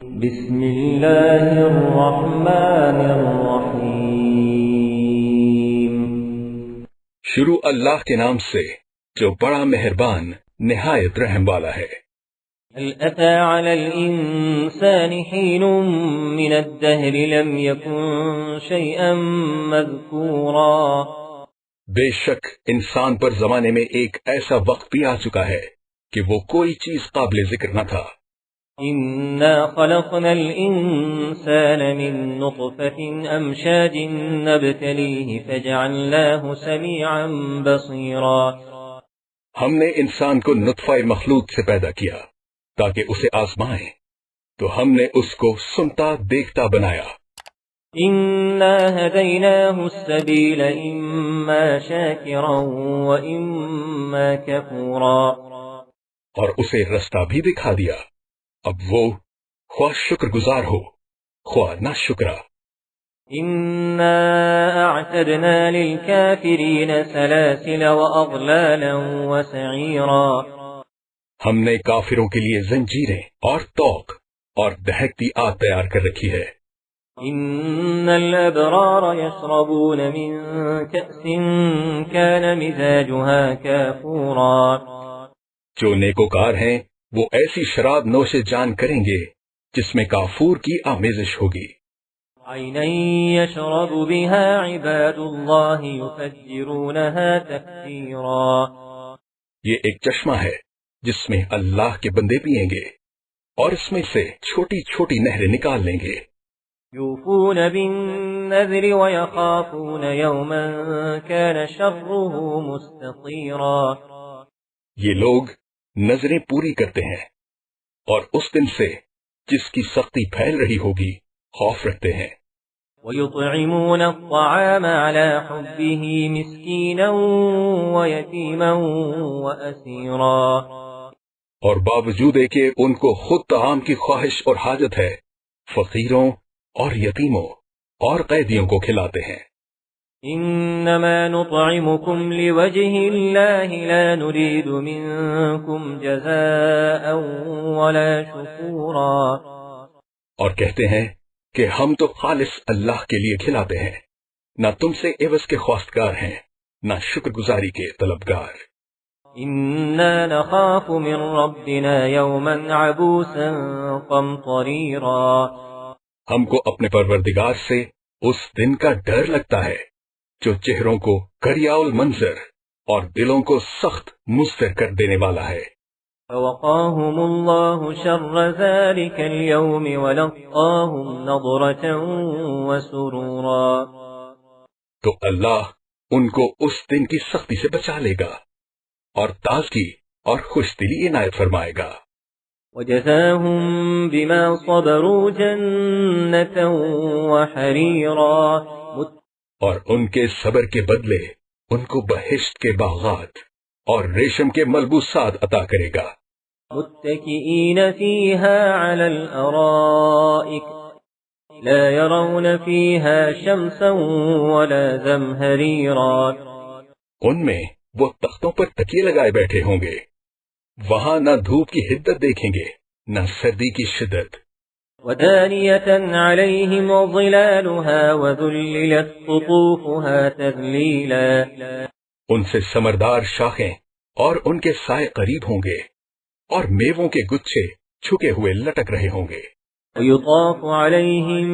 بسم الله الرحمن الرحيم شروع اللہ کے نام سے جو بڑا مہربان نہایت رحم والا ہے۔ هل أتى على الإنسان حين من الدهر لم يكن شيئا مذكورا بے شک انسان پر زمانے میں ایک ایسا وقت بھی آ چکا ہے کہ وہ کوئی چیز قابل ذکر نہ تھا۔ إنا خلقنا الإنسان من نطفة أمشاج نبتليه فجعلناه سميعا بصيرا ہم نے انسان کو نطفہ مخلوق سے پیدا کیا تاکہ اسے آزمائیں، تو ہم نے اس کو سنتا دیکھتا بنایا۔ إنا هديناه السبيل إما شاكرا وإما كفورا اور اسے رستہ بھی دکھا دیا، اب وہ خواہ شکر گزار ہو خواہ نہ شکرا۔ إنا أعتدنا للكافرين سلاسل وأغلالا وسعيرا ہم نے کافروں کے لیے زنجیریں اور طوق اور دہکتی آگ تیار کر رکھی ہے۔ إن الأبرار يشربون من كأس كان مزاجها كافورا جو نیکوکار ہیں وہ ایسی شراب نوش جان کریں گے جس میں کافور کی آمیزش ہوگی۔ عينا يشرب بها عباد الله يفجرونها تفجيرا یہ ایک چشمہ ہے جس میں اللہ کے بندے پیئیں گے اور اس میں سے چھوٹی چھوٹی نہریں نکال لیں گے۔ يوفون بالنذر ويخافون يوما كان شره مستطيرا یہ لوگ نظریں پوری کرتے ہیں اور اس دن سے جس کی سختی پھیل رہی ہوگی خوف رکھتے ہیں۔ ويطعمون الطعام على حبه مسكينا ويتيما وأسيرا اور باوجود کہ ان کو خود طعام کی خواہش اور حاجت ہے، فقیروں اور یتیموں اور قیدیوں کو کھلاتے ہیں۔ إنما نطعمكم لوجه الله لا نريد منكم جزاء ولا شكورا اور کہتے ہیں کہ ہم تو خالص اللہ کے لیے کھلاتے ہیں، نہ تم سے عوض کے خواستگار ہیں نہ شکر گزاری کے طلبگار۔ إنا نخاف من ربنا يوما عبوسا قمطريرا ہم کو اپنے پروردگار سے اس دن کا ڈر لگتا ہے جو چہروں کو کریاء المنظر اور دلوں کو سخت مضطر کر دینے والا ہے۔ فوقاهم الله شر ذلك اليوم ولقاهم نضرة وسرورا تو اللہ ان کو اس دن کی سختی سے بچا لے گا اور تازگی اور خوش دلی عنایت فرمائے گا۔ وجزاهم بما صبروا جنة وحريرا اور ان کے صبر کے بدلے ان کو بہشت کے باغات اور ریشم کے ملبوسات عطا کرے گا۔ متكئين فيها على الأرائك لا يرون فيها شمسا ولا زمهريرا ان میں وہ تختوں پر تکیے لگائے بیٹھے ہوں گے، وہاں نہ دھوپ کی حدت دیکھیں گے نہ سردی کی شدت۔ ودانية عليهم ظلالها وذللت قطوفها تذليلا ان سے سمردار شاخیں اور ان کے سائے قریب ہوں گے اور میووں کے گچھے چھکے ہوئے لٹک رہے ہوں گے۔ ويطاف عليهم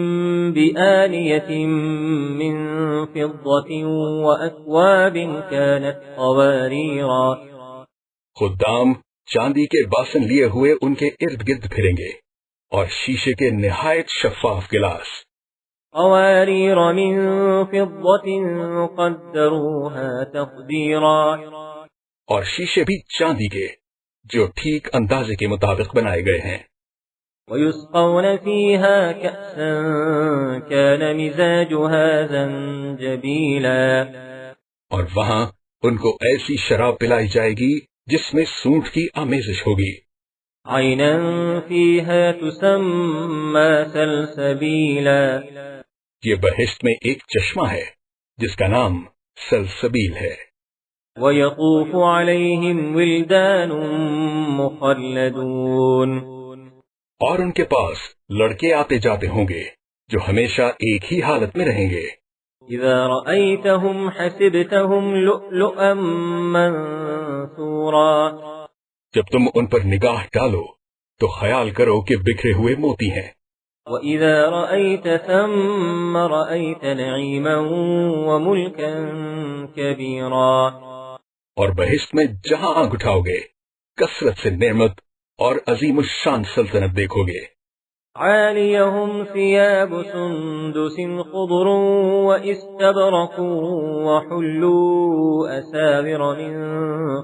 بآنية من فضة وأكواب كانت قواريرا. خدام چاندی کے باسن لیے ہوئے ان کے ارد گرد پھریں گے اور شیشے کے نہایت شفاف گلاس. قوارير من فضة قدروها تقديرا. اور شیشے بھی چاندی کے جو ٹھیک اندازے کے مطابق بنائے گئے ہیں. ويسقون فيها كأسا كان مزاجها زنجبيلا. اور وہاں ان کو ایسی شراب پلائی جائے گی جس میں سونٹ کی آمیزش ہوگی. عينا فيها تسمى سلسبيلا. یہ بہشت میں ایک چشمہ ہے جس کا نام سلسبیل ہے. ويطوف عليهم ولدان مخلدون. اور ان کے پاس لڑکے آتے جاتے ہوں گے جو ہمیشہ ایک ہی حالت میں رہیں گے. اذا رأيتهم حسبتهم لؤلؤا منثورا. جب تم ان پر نگاہ ڈالو تو خیال کرو کہ بکھرے ہوئے موتی ہیں. وَإِذَا رَأَيْتَ ثَمَّ رَأَيْتَ نَعِيمًا وَمُلْكًا كَبِيرًا. اور بہشت میں جہاں آنکھ اٹھاؤ گے کثرت سے نعمت اور عظیم الشان سلطنت دیکھو گے. عَالِيَهُمْ ثِيَابُ سُنْدُسٍ خُضْرٌ وَإِسْتَبْرَقٌ وَحُلُّوا أَسَاوِرَ مِنْ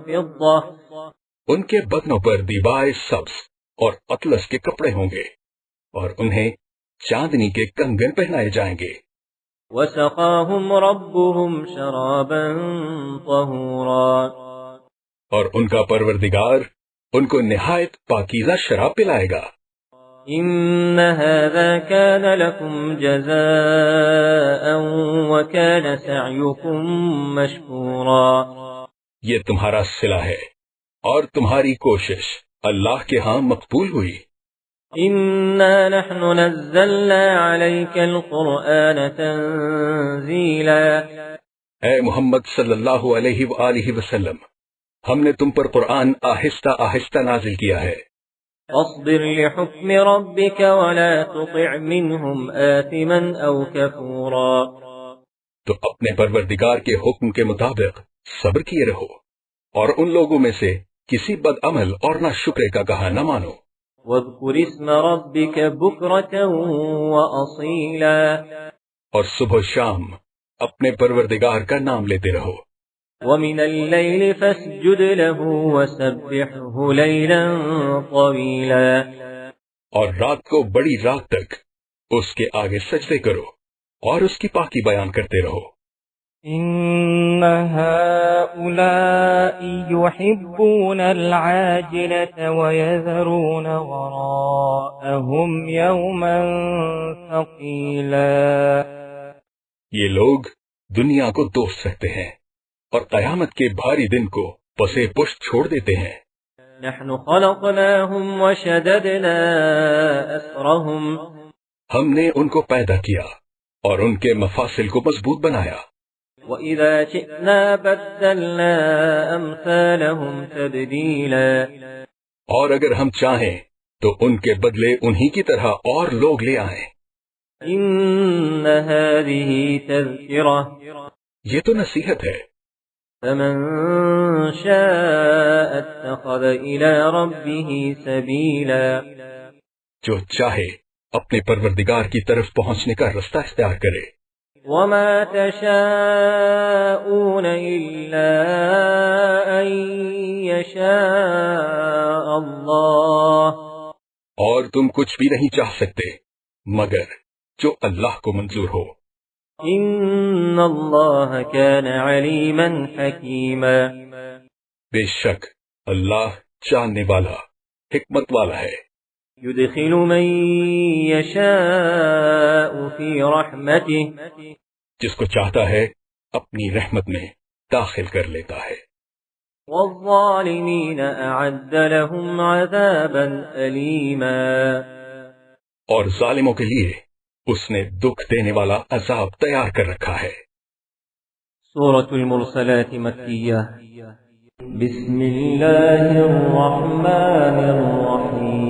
فِضَّةٍ. ان کے بدنوں پر دیبائے سبز اور اطلس کے کپڑے ہوں گے اور انہیں چاندنی کے کنگن پہنائے جائیں گے. وَسَقَاهُمْ رَبُّهُمْ شَرَابًا طَهُورًا. اور ان کا پروردگار ان کو نہایت پاکیزہ شراب پلائے گا. إِنَّ هَذَا كَانَ لَكُمْ جَزَاءً وَكَانَ سَعْيُكُمْ مَشْكُورًا. یہ تمہارا صلہ ہے اور تمہاری کوشش اللہ کے ہاں مقبول ہوئی. إِنَّا نَحْنُ نَزَّلْنَا عَلَيْكَ الْقُرْآنَ تَنزِيلًا. اے محمد صلی اللہ علیہ وآلہ وسلم، ہم نے تم پر قرآن آہستہ آہستہ نازل کیا ہے. فاصبر لحكم ربك ولا تطع منهم آثما أو كفورا. تو اپنے پروردگار کے حکم کے مطابق صبر کیے رہو اور ان لوگوں میں سے کسی بد عمل اور نہ شکرے کا کہا نہ مانو. واذكر اسم ربك بكرة وأصيلا. اور صبح و شام اپنے پروردگار کا نام لیتے رہو. ومن الليل فاسجد له وسبحه ليلا طويلا. اور رات کو بڑی رات تک اس کے آگے سجدے کرو اور اس کی پاکی بیان کرتے رہو. إن هؤلاء يحبون العاجلة ويذرون وراءهم يوما ثقيلا. یہ لوگ دنیا کو دوست رکھتے ہیں اور قیامت کے بھاری دن کو پسے پشت چھوڑ دیتے ہیں. نحن خلقناهم وشددنا أسرهم. ہم نے ان کو پیدا کیا اور ان کے مفاصل کو مضبوط بنایا. وَإِذَا شِئْنَا بَدَّلْنَا أَمْثَالَهُمْ تَبْدِيلًا. اور اگر ہم چاہیں تو ان کے بدلے انہی کی طرح اور لوگ لے آئیں. إِنَّ هَذِهِ تَذْكِرَةٌ. یہ تو نصیحت ہے. فَمَن شَاءَ اتَّخَذَ إِلَى رَبِّهِ سَبِيلًا. جو چاہے اپنے پروردگار کی طرف پہنچنے کا رستہ اختیار کرے. وَمَا تَشَاءُونَ إِلَّا أَن يَشَاءَ اللَّهُ. اور تم کچھ بھی نہیں چاہ سکتے مگر جو اللہ کو منظور ہو. إِنَّ اللَّهَ كَانَ عَلِيمًا حَكِيمًا. بے شک اللہ جاننے والا حکمت والا ہے. يُدْخِلُ مَن يَشَاءُ فِي رَحْمَتِهِ. جس کو چاہتا ہے اپنی رحمت میں داخل کر لیتا ہے. وَالظَّالِمِينَ أَعَدَّ لَهُمْ عَذَابًا أَلِيمًا. اور ظالموں کے لیے اس نے دکھ دینے والا عذاب تیار کر رکھا ہے. سورة المرسلات مکیہ. بسم اللہ الرحمن الرحیم.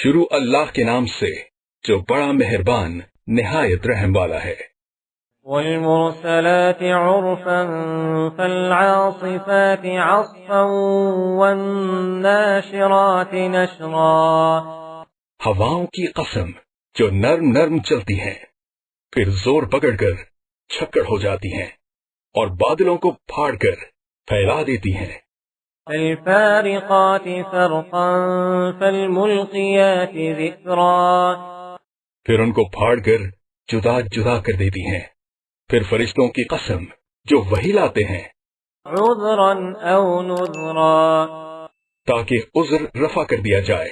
شروع اللہ کے نام سے جو بڑا مہربان نہایت رحم والا ہے۔ والمرسلات عرفا فالعاصفات عصفا والناشرات نشرا۔ ہواؤں کی قسم جو نرم نرم چلتی ہیں، پھر زور پکڑ کر چھکڑ ہو جاتی ہیں، اور بادلوں کو پھاڑ کر پھیلا دیتی ہیں۔ فالفارقات فرقا فالملقيات ذکرا۔ پھر ان کو پھاڑ کر جدا جدا کر دیتی ہیں۔ پھر فرشتوں کی قسم جو وحی لاتے ہیں، عذرا او نذرا۔ تاکہ عذر رفع کر دیا جائے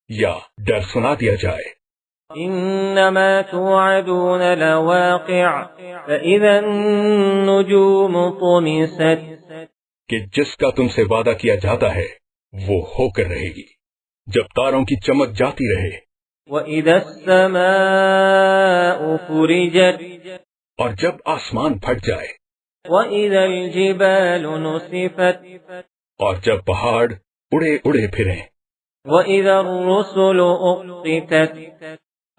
یا ڈر سنا دیا جائے۔ انما توعدون لواقع فاذا النجوم طمست۔ کہ جس کا تم سے وعدہ کیا جاتا ہے وہ ہو کر رہے گی جب تاروں کی چمک جاتی رہے۔ وَإِذَا السَّمَاءُ فُرِجَتْ۔ اور جب آسمان پھٹ جائے۔ وَإِذَا الْجِبَالُ نُسِفَتْ۔ اور جب پہاڑ اڑے اڑے پھریں۔ وَإِذَا الرُّسُلُ أُقِّتَتْ۔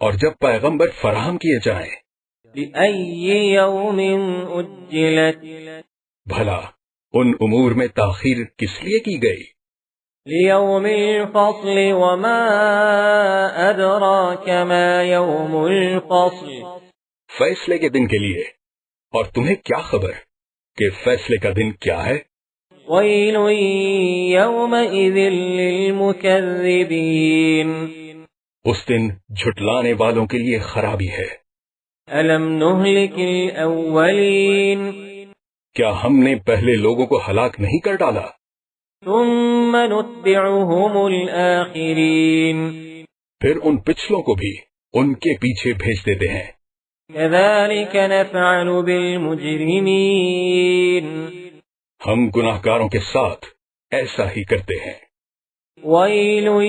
اور جب پیغمبر فراہم کیے جائیں۔ لِأَيِّ يَوْمٍ أُجِّلَتْ۔ بھلا ان امور میں تاخیر کس لیے کی گئی؟ لِيَوْمِ الْفَصْلِ وَمَا أَدْرَاكَ مَا يَوْمُ الْفَصْلِ۔ فیصلے کے دن کے لیے، اور تمہیں کیا خبر کہ فیصلے کا دن کیا ہے؟ وَيْلٌ يَوْمَئِذٍ لِّلْمُكَذِّبِينَ۔ اس دن جھٹلانے والوں کے لیے خرابی ہے۔ أَلَمْ نُهْلِكِ الْأَوَّلِينَ۔ کیا ہم نے پہلے لوگوں کو ہلاک نہیں کر ڈالا؟ ثُمَّ نُتْبِعُهُمُ الْآخِرِينَ۔ پھر ان پچھلوں کو بھی ان کے پیچھے بھیج دیتے ہیں۔ كَذَلِكَ نَفْعَلُ بِالْمُجْرِمِينَ۔ ہم گناہگاروں کے ساتھ ایسا ہی کرتے ہیں۔ وَيْلٌ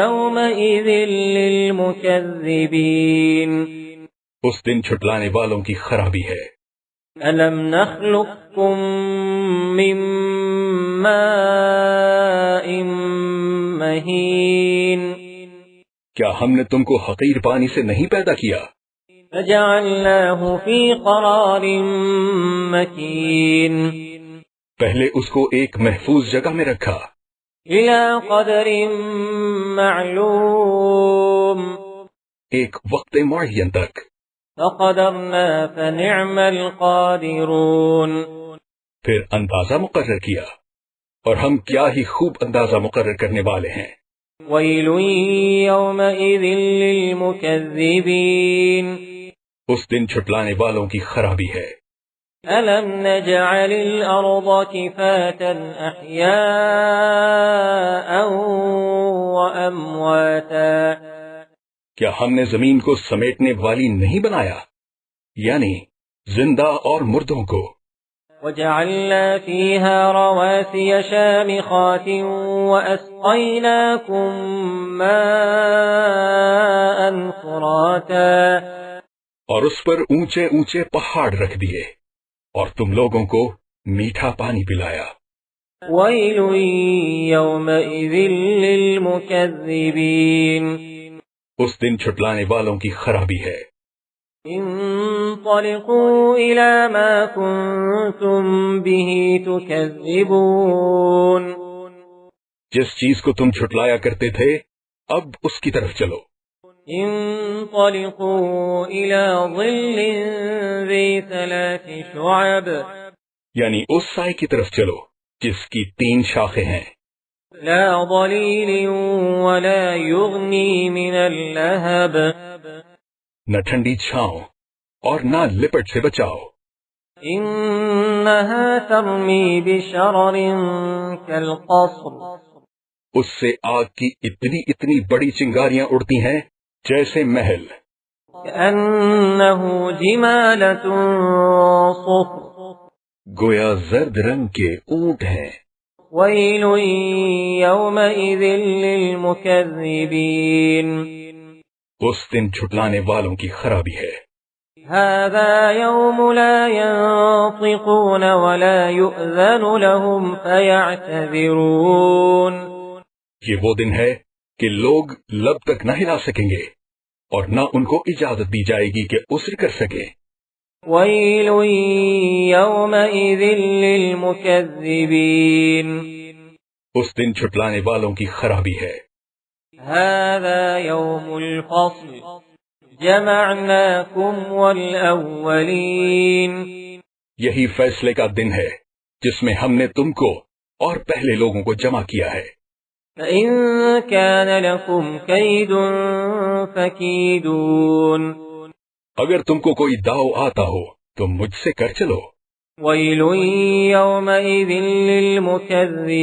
يَوْمَئِذٍ لِّلْمُكَذِّبِينَ۔ اس دن چھٹلانے والوں کی خرابی ہے۔ أَلَمْ نَخْلُقكُّم مِّن مَّاءٍ مَّهِينٍ۔ کیا ہم نے تم کو حقیر پانی سے نہیں پیدا کیا؟ فَجَعَلْنَاهُ فِي قَرَارٍ مَّكِينٍ۔ پہلے اس کو ایک محفوظ جگہ میں رکھا۔ إِلَى قَدَرٍ مَّعْلُومٍ۔ ایک وقت معین تک۔ فَقَدَرْنَا فَنِعْمَ الْقَادِرُونَ۔ پھر اندازہ مقرر کیا، اور ہم کیا ہی خوب اندازہ مقرر کرنے والے ہیں۔ وَيْلٌ يَوْمَئِذٍ لِّلْمُكَذِّبِينَ۔ اس دن چھٹلانے والوں کی خرابی ہے۔ أَلَمْ نَجْعَلِ الْأَرْضَ كِفَاتًا أَحْيَاءً وَأَمْوَاتًا۔ کیا ہم نے زمین کو سمیٹنے والی نہیں بنایا، یعنی زندہ اور مردوں کو؟ وَجَعَلْنَا فِيهَا رَوَاسِيَ شَامِخَاتٍ وَأَسْقَيْنَاكُم مَّاءً فُرَاتًا۔ اور اس پر اونچے اونچے پہاڑ رکھ دیے، اور تم لوگوں کو میٹھا پانی پلایا۔ وَيْلٌ يَوْمَئِذٍ لِّلْمُكَذِّبِينَ۔ اس دن چھٹلانے والوں کی خرابی ہے۔ انطلقوا إلى ما كنتم به تكذبون۔ جس چیز کو تم چھٹلایا کرتے تھے اب اس کی طرف چلو۔ انطلقوا إلى ظل ذي 3 شعب۔ یعنی اس سائے کی طرف چلو جس کی 3 شاخیں ہیں۔ لا ظليل ولا يغني من اللهب۔ نہ ٹھنڈی چھاؤں اور نہ لپٹ سے بچاؤ۔ انها ترمي بشرر كالقصر۔ اس سے آگ کی اتنی اتنی بڑی چنگاریاں اڑتی ہیں جیسے محل۔ كأنه جمالة صفر۔ گویا زرد رنگ کے اونٹ ہیں۔ ويل يومئذ للمكذبين۔ اس دن چھٹلانے والوں کی خرابی ہے۔ هذا يوم لا ينطقون ولا يؤذن لهم فيعتذرون۔ یہ وہ دن ہے کہ لوگ لب تک نہ ہلا سکیں گے اور نہ ان کو اجازت دی جائے گی کہ عذر کر سکیں۔ وَيْلٌ يَوْمَئِذٍ لِّلْمُكَذِّبِينَ اس دن جھٹلانے والوں کی خرابی ہے۔ هَذَا يَوْمُ الْفَصْلِ جَمَعْنَاكُمْ وَالْأَوَّلِينَ یہی فیصلے کا دن ہے جس میں ہم نے تم کو اور پہلے لوگوں کو جمع کیا ہے۔ فَإِن كَانَ لَكُمْ كَيْدٌ فَكِيدُونِ اگر تم کو کوئی داؤ آتا ہو تو مجھ سے کر چلو۔ وَيْلٌ يَوْمَئِذٍ لِّلْمُكَذِّبِينَ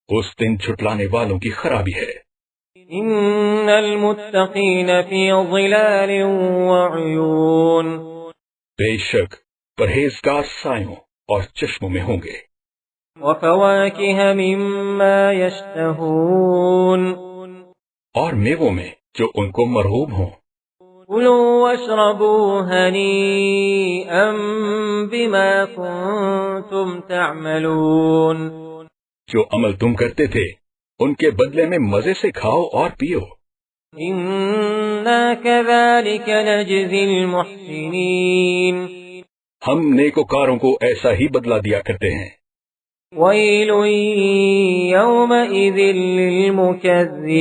اس دن جھٹلانے والوں کی خرابی ہے۔ إِنَّ الْمُتَّقِينَ فِي ظِلَالٍ وَعُيُونٍ بے شک پرہیزگار سایوں اور چشموں میں ہوں گے۔ وَفَوَاكِهَ مِمَّا يَشْتَهُونَ اور میووں میں جو ان کو مرغوب ہوں۔ كُلُوا وَاشْرَبُوا هَنِيئًا بِمَا كُنتُمْ تَعْمَلُونَ جو عمل تم کرتے تھے ان کے بدلے میں مزے سے کھاؤ اور پیو۔ إِنَّا كَذَلِكَ نَجْزِي الْمُحْسِنِينَ ہم نیکوکاروں کو ایسا ہی بدلہ دیا کرتے ہیں۔ وَيْلٌ يَوْمَئِذٍ لِّلْمُكَذِّبِينَ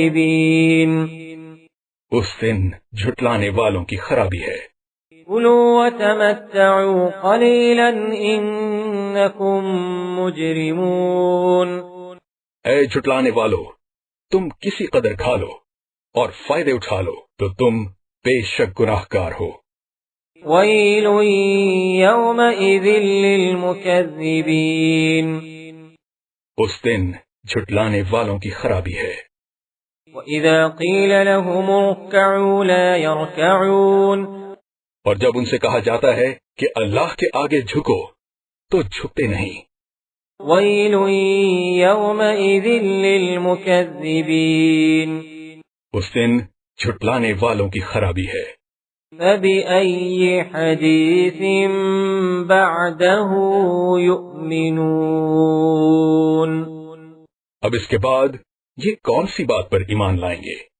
اس دن جھٹلانے والوں کی خرابی ہے۔ كُلُوا وَتَمَتَّعُوا قَلِيلًا إِنَّكُمْ مُجْرِمُونَ اے جھٹلانے والو، تم کسی قدر کھا لو اور فائدے اٹھا لو تو تم بے شک گناہگار ہو۔ وَيْلٌ يَوْمَئِذٍ لِّلْمُكَذِّبِينَ اس دن جھٹلانے والوں کی خرابی ہے۔ وَإِذَا قِيلَ لَهُمُ ارْكَعُوا لَا يَرْكَعُونَ اور جب ان سے کہا جاتا ہے کہ اللہ کے آگے جھکو تو جھکتے نہیں۔ وَيْلٌ يَوْمَئِذٍ لِّلْمُكَذِّبِينَ اس دن جھٹلانے والوں کی خرابی ہے۔ فَبِأَيِّ حَدِيثٍ بَعْدَهُ يُؤْمِنُونَ اب اس کے بعد یہ کون سی بات پر ایمان لائیں گے؟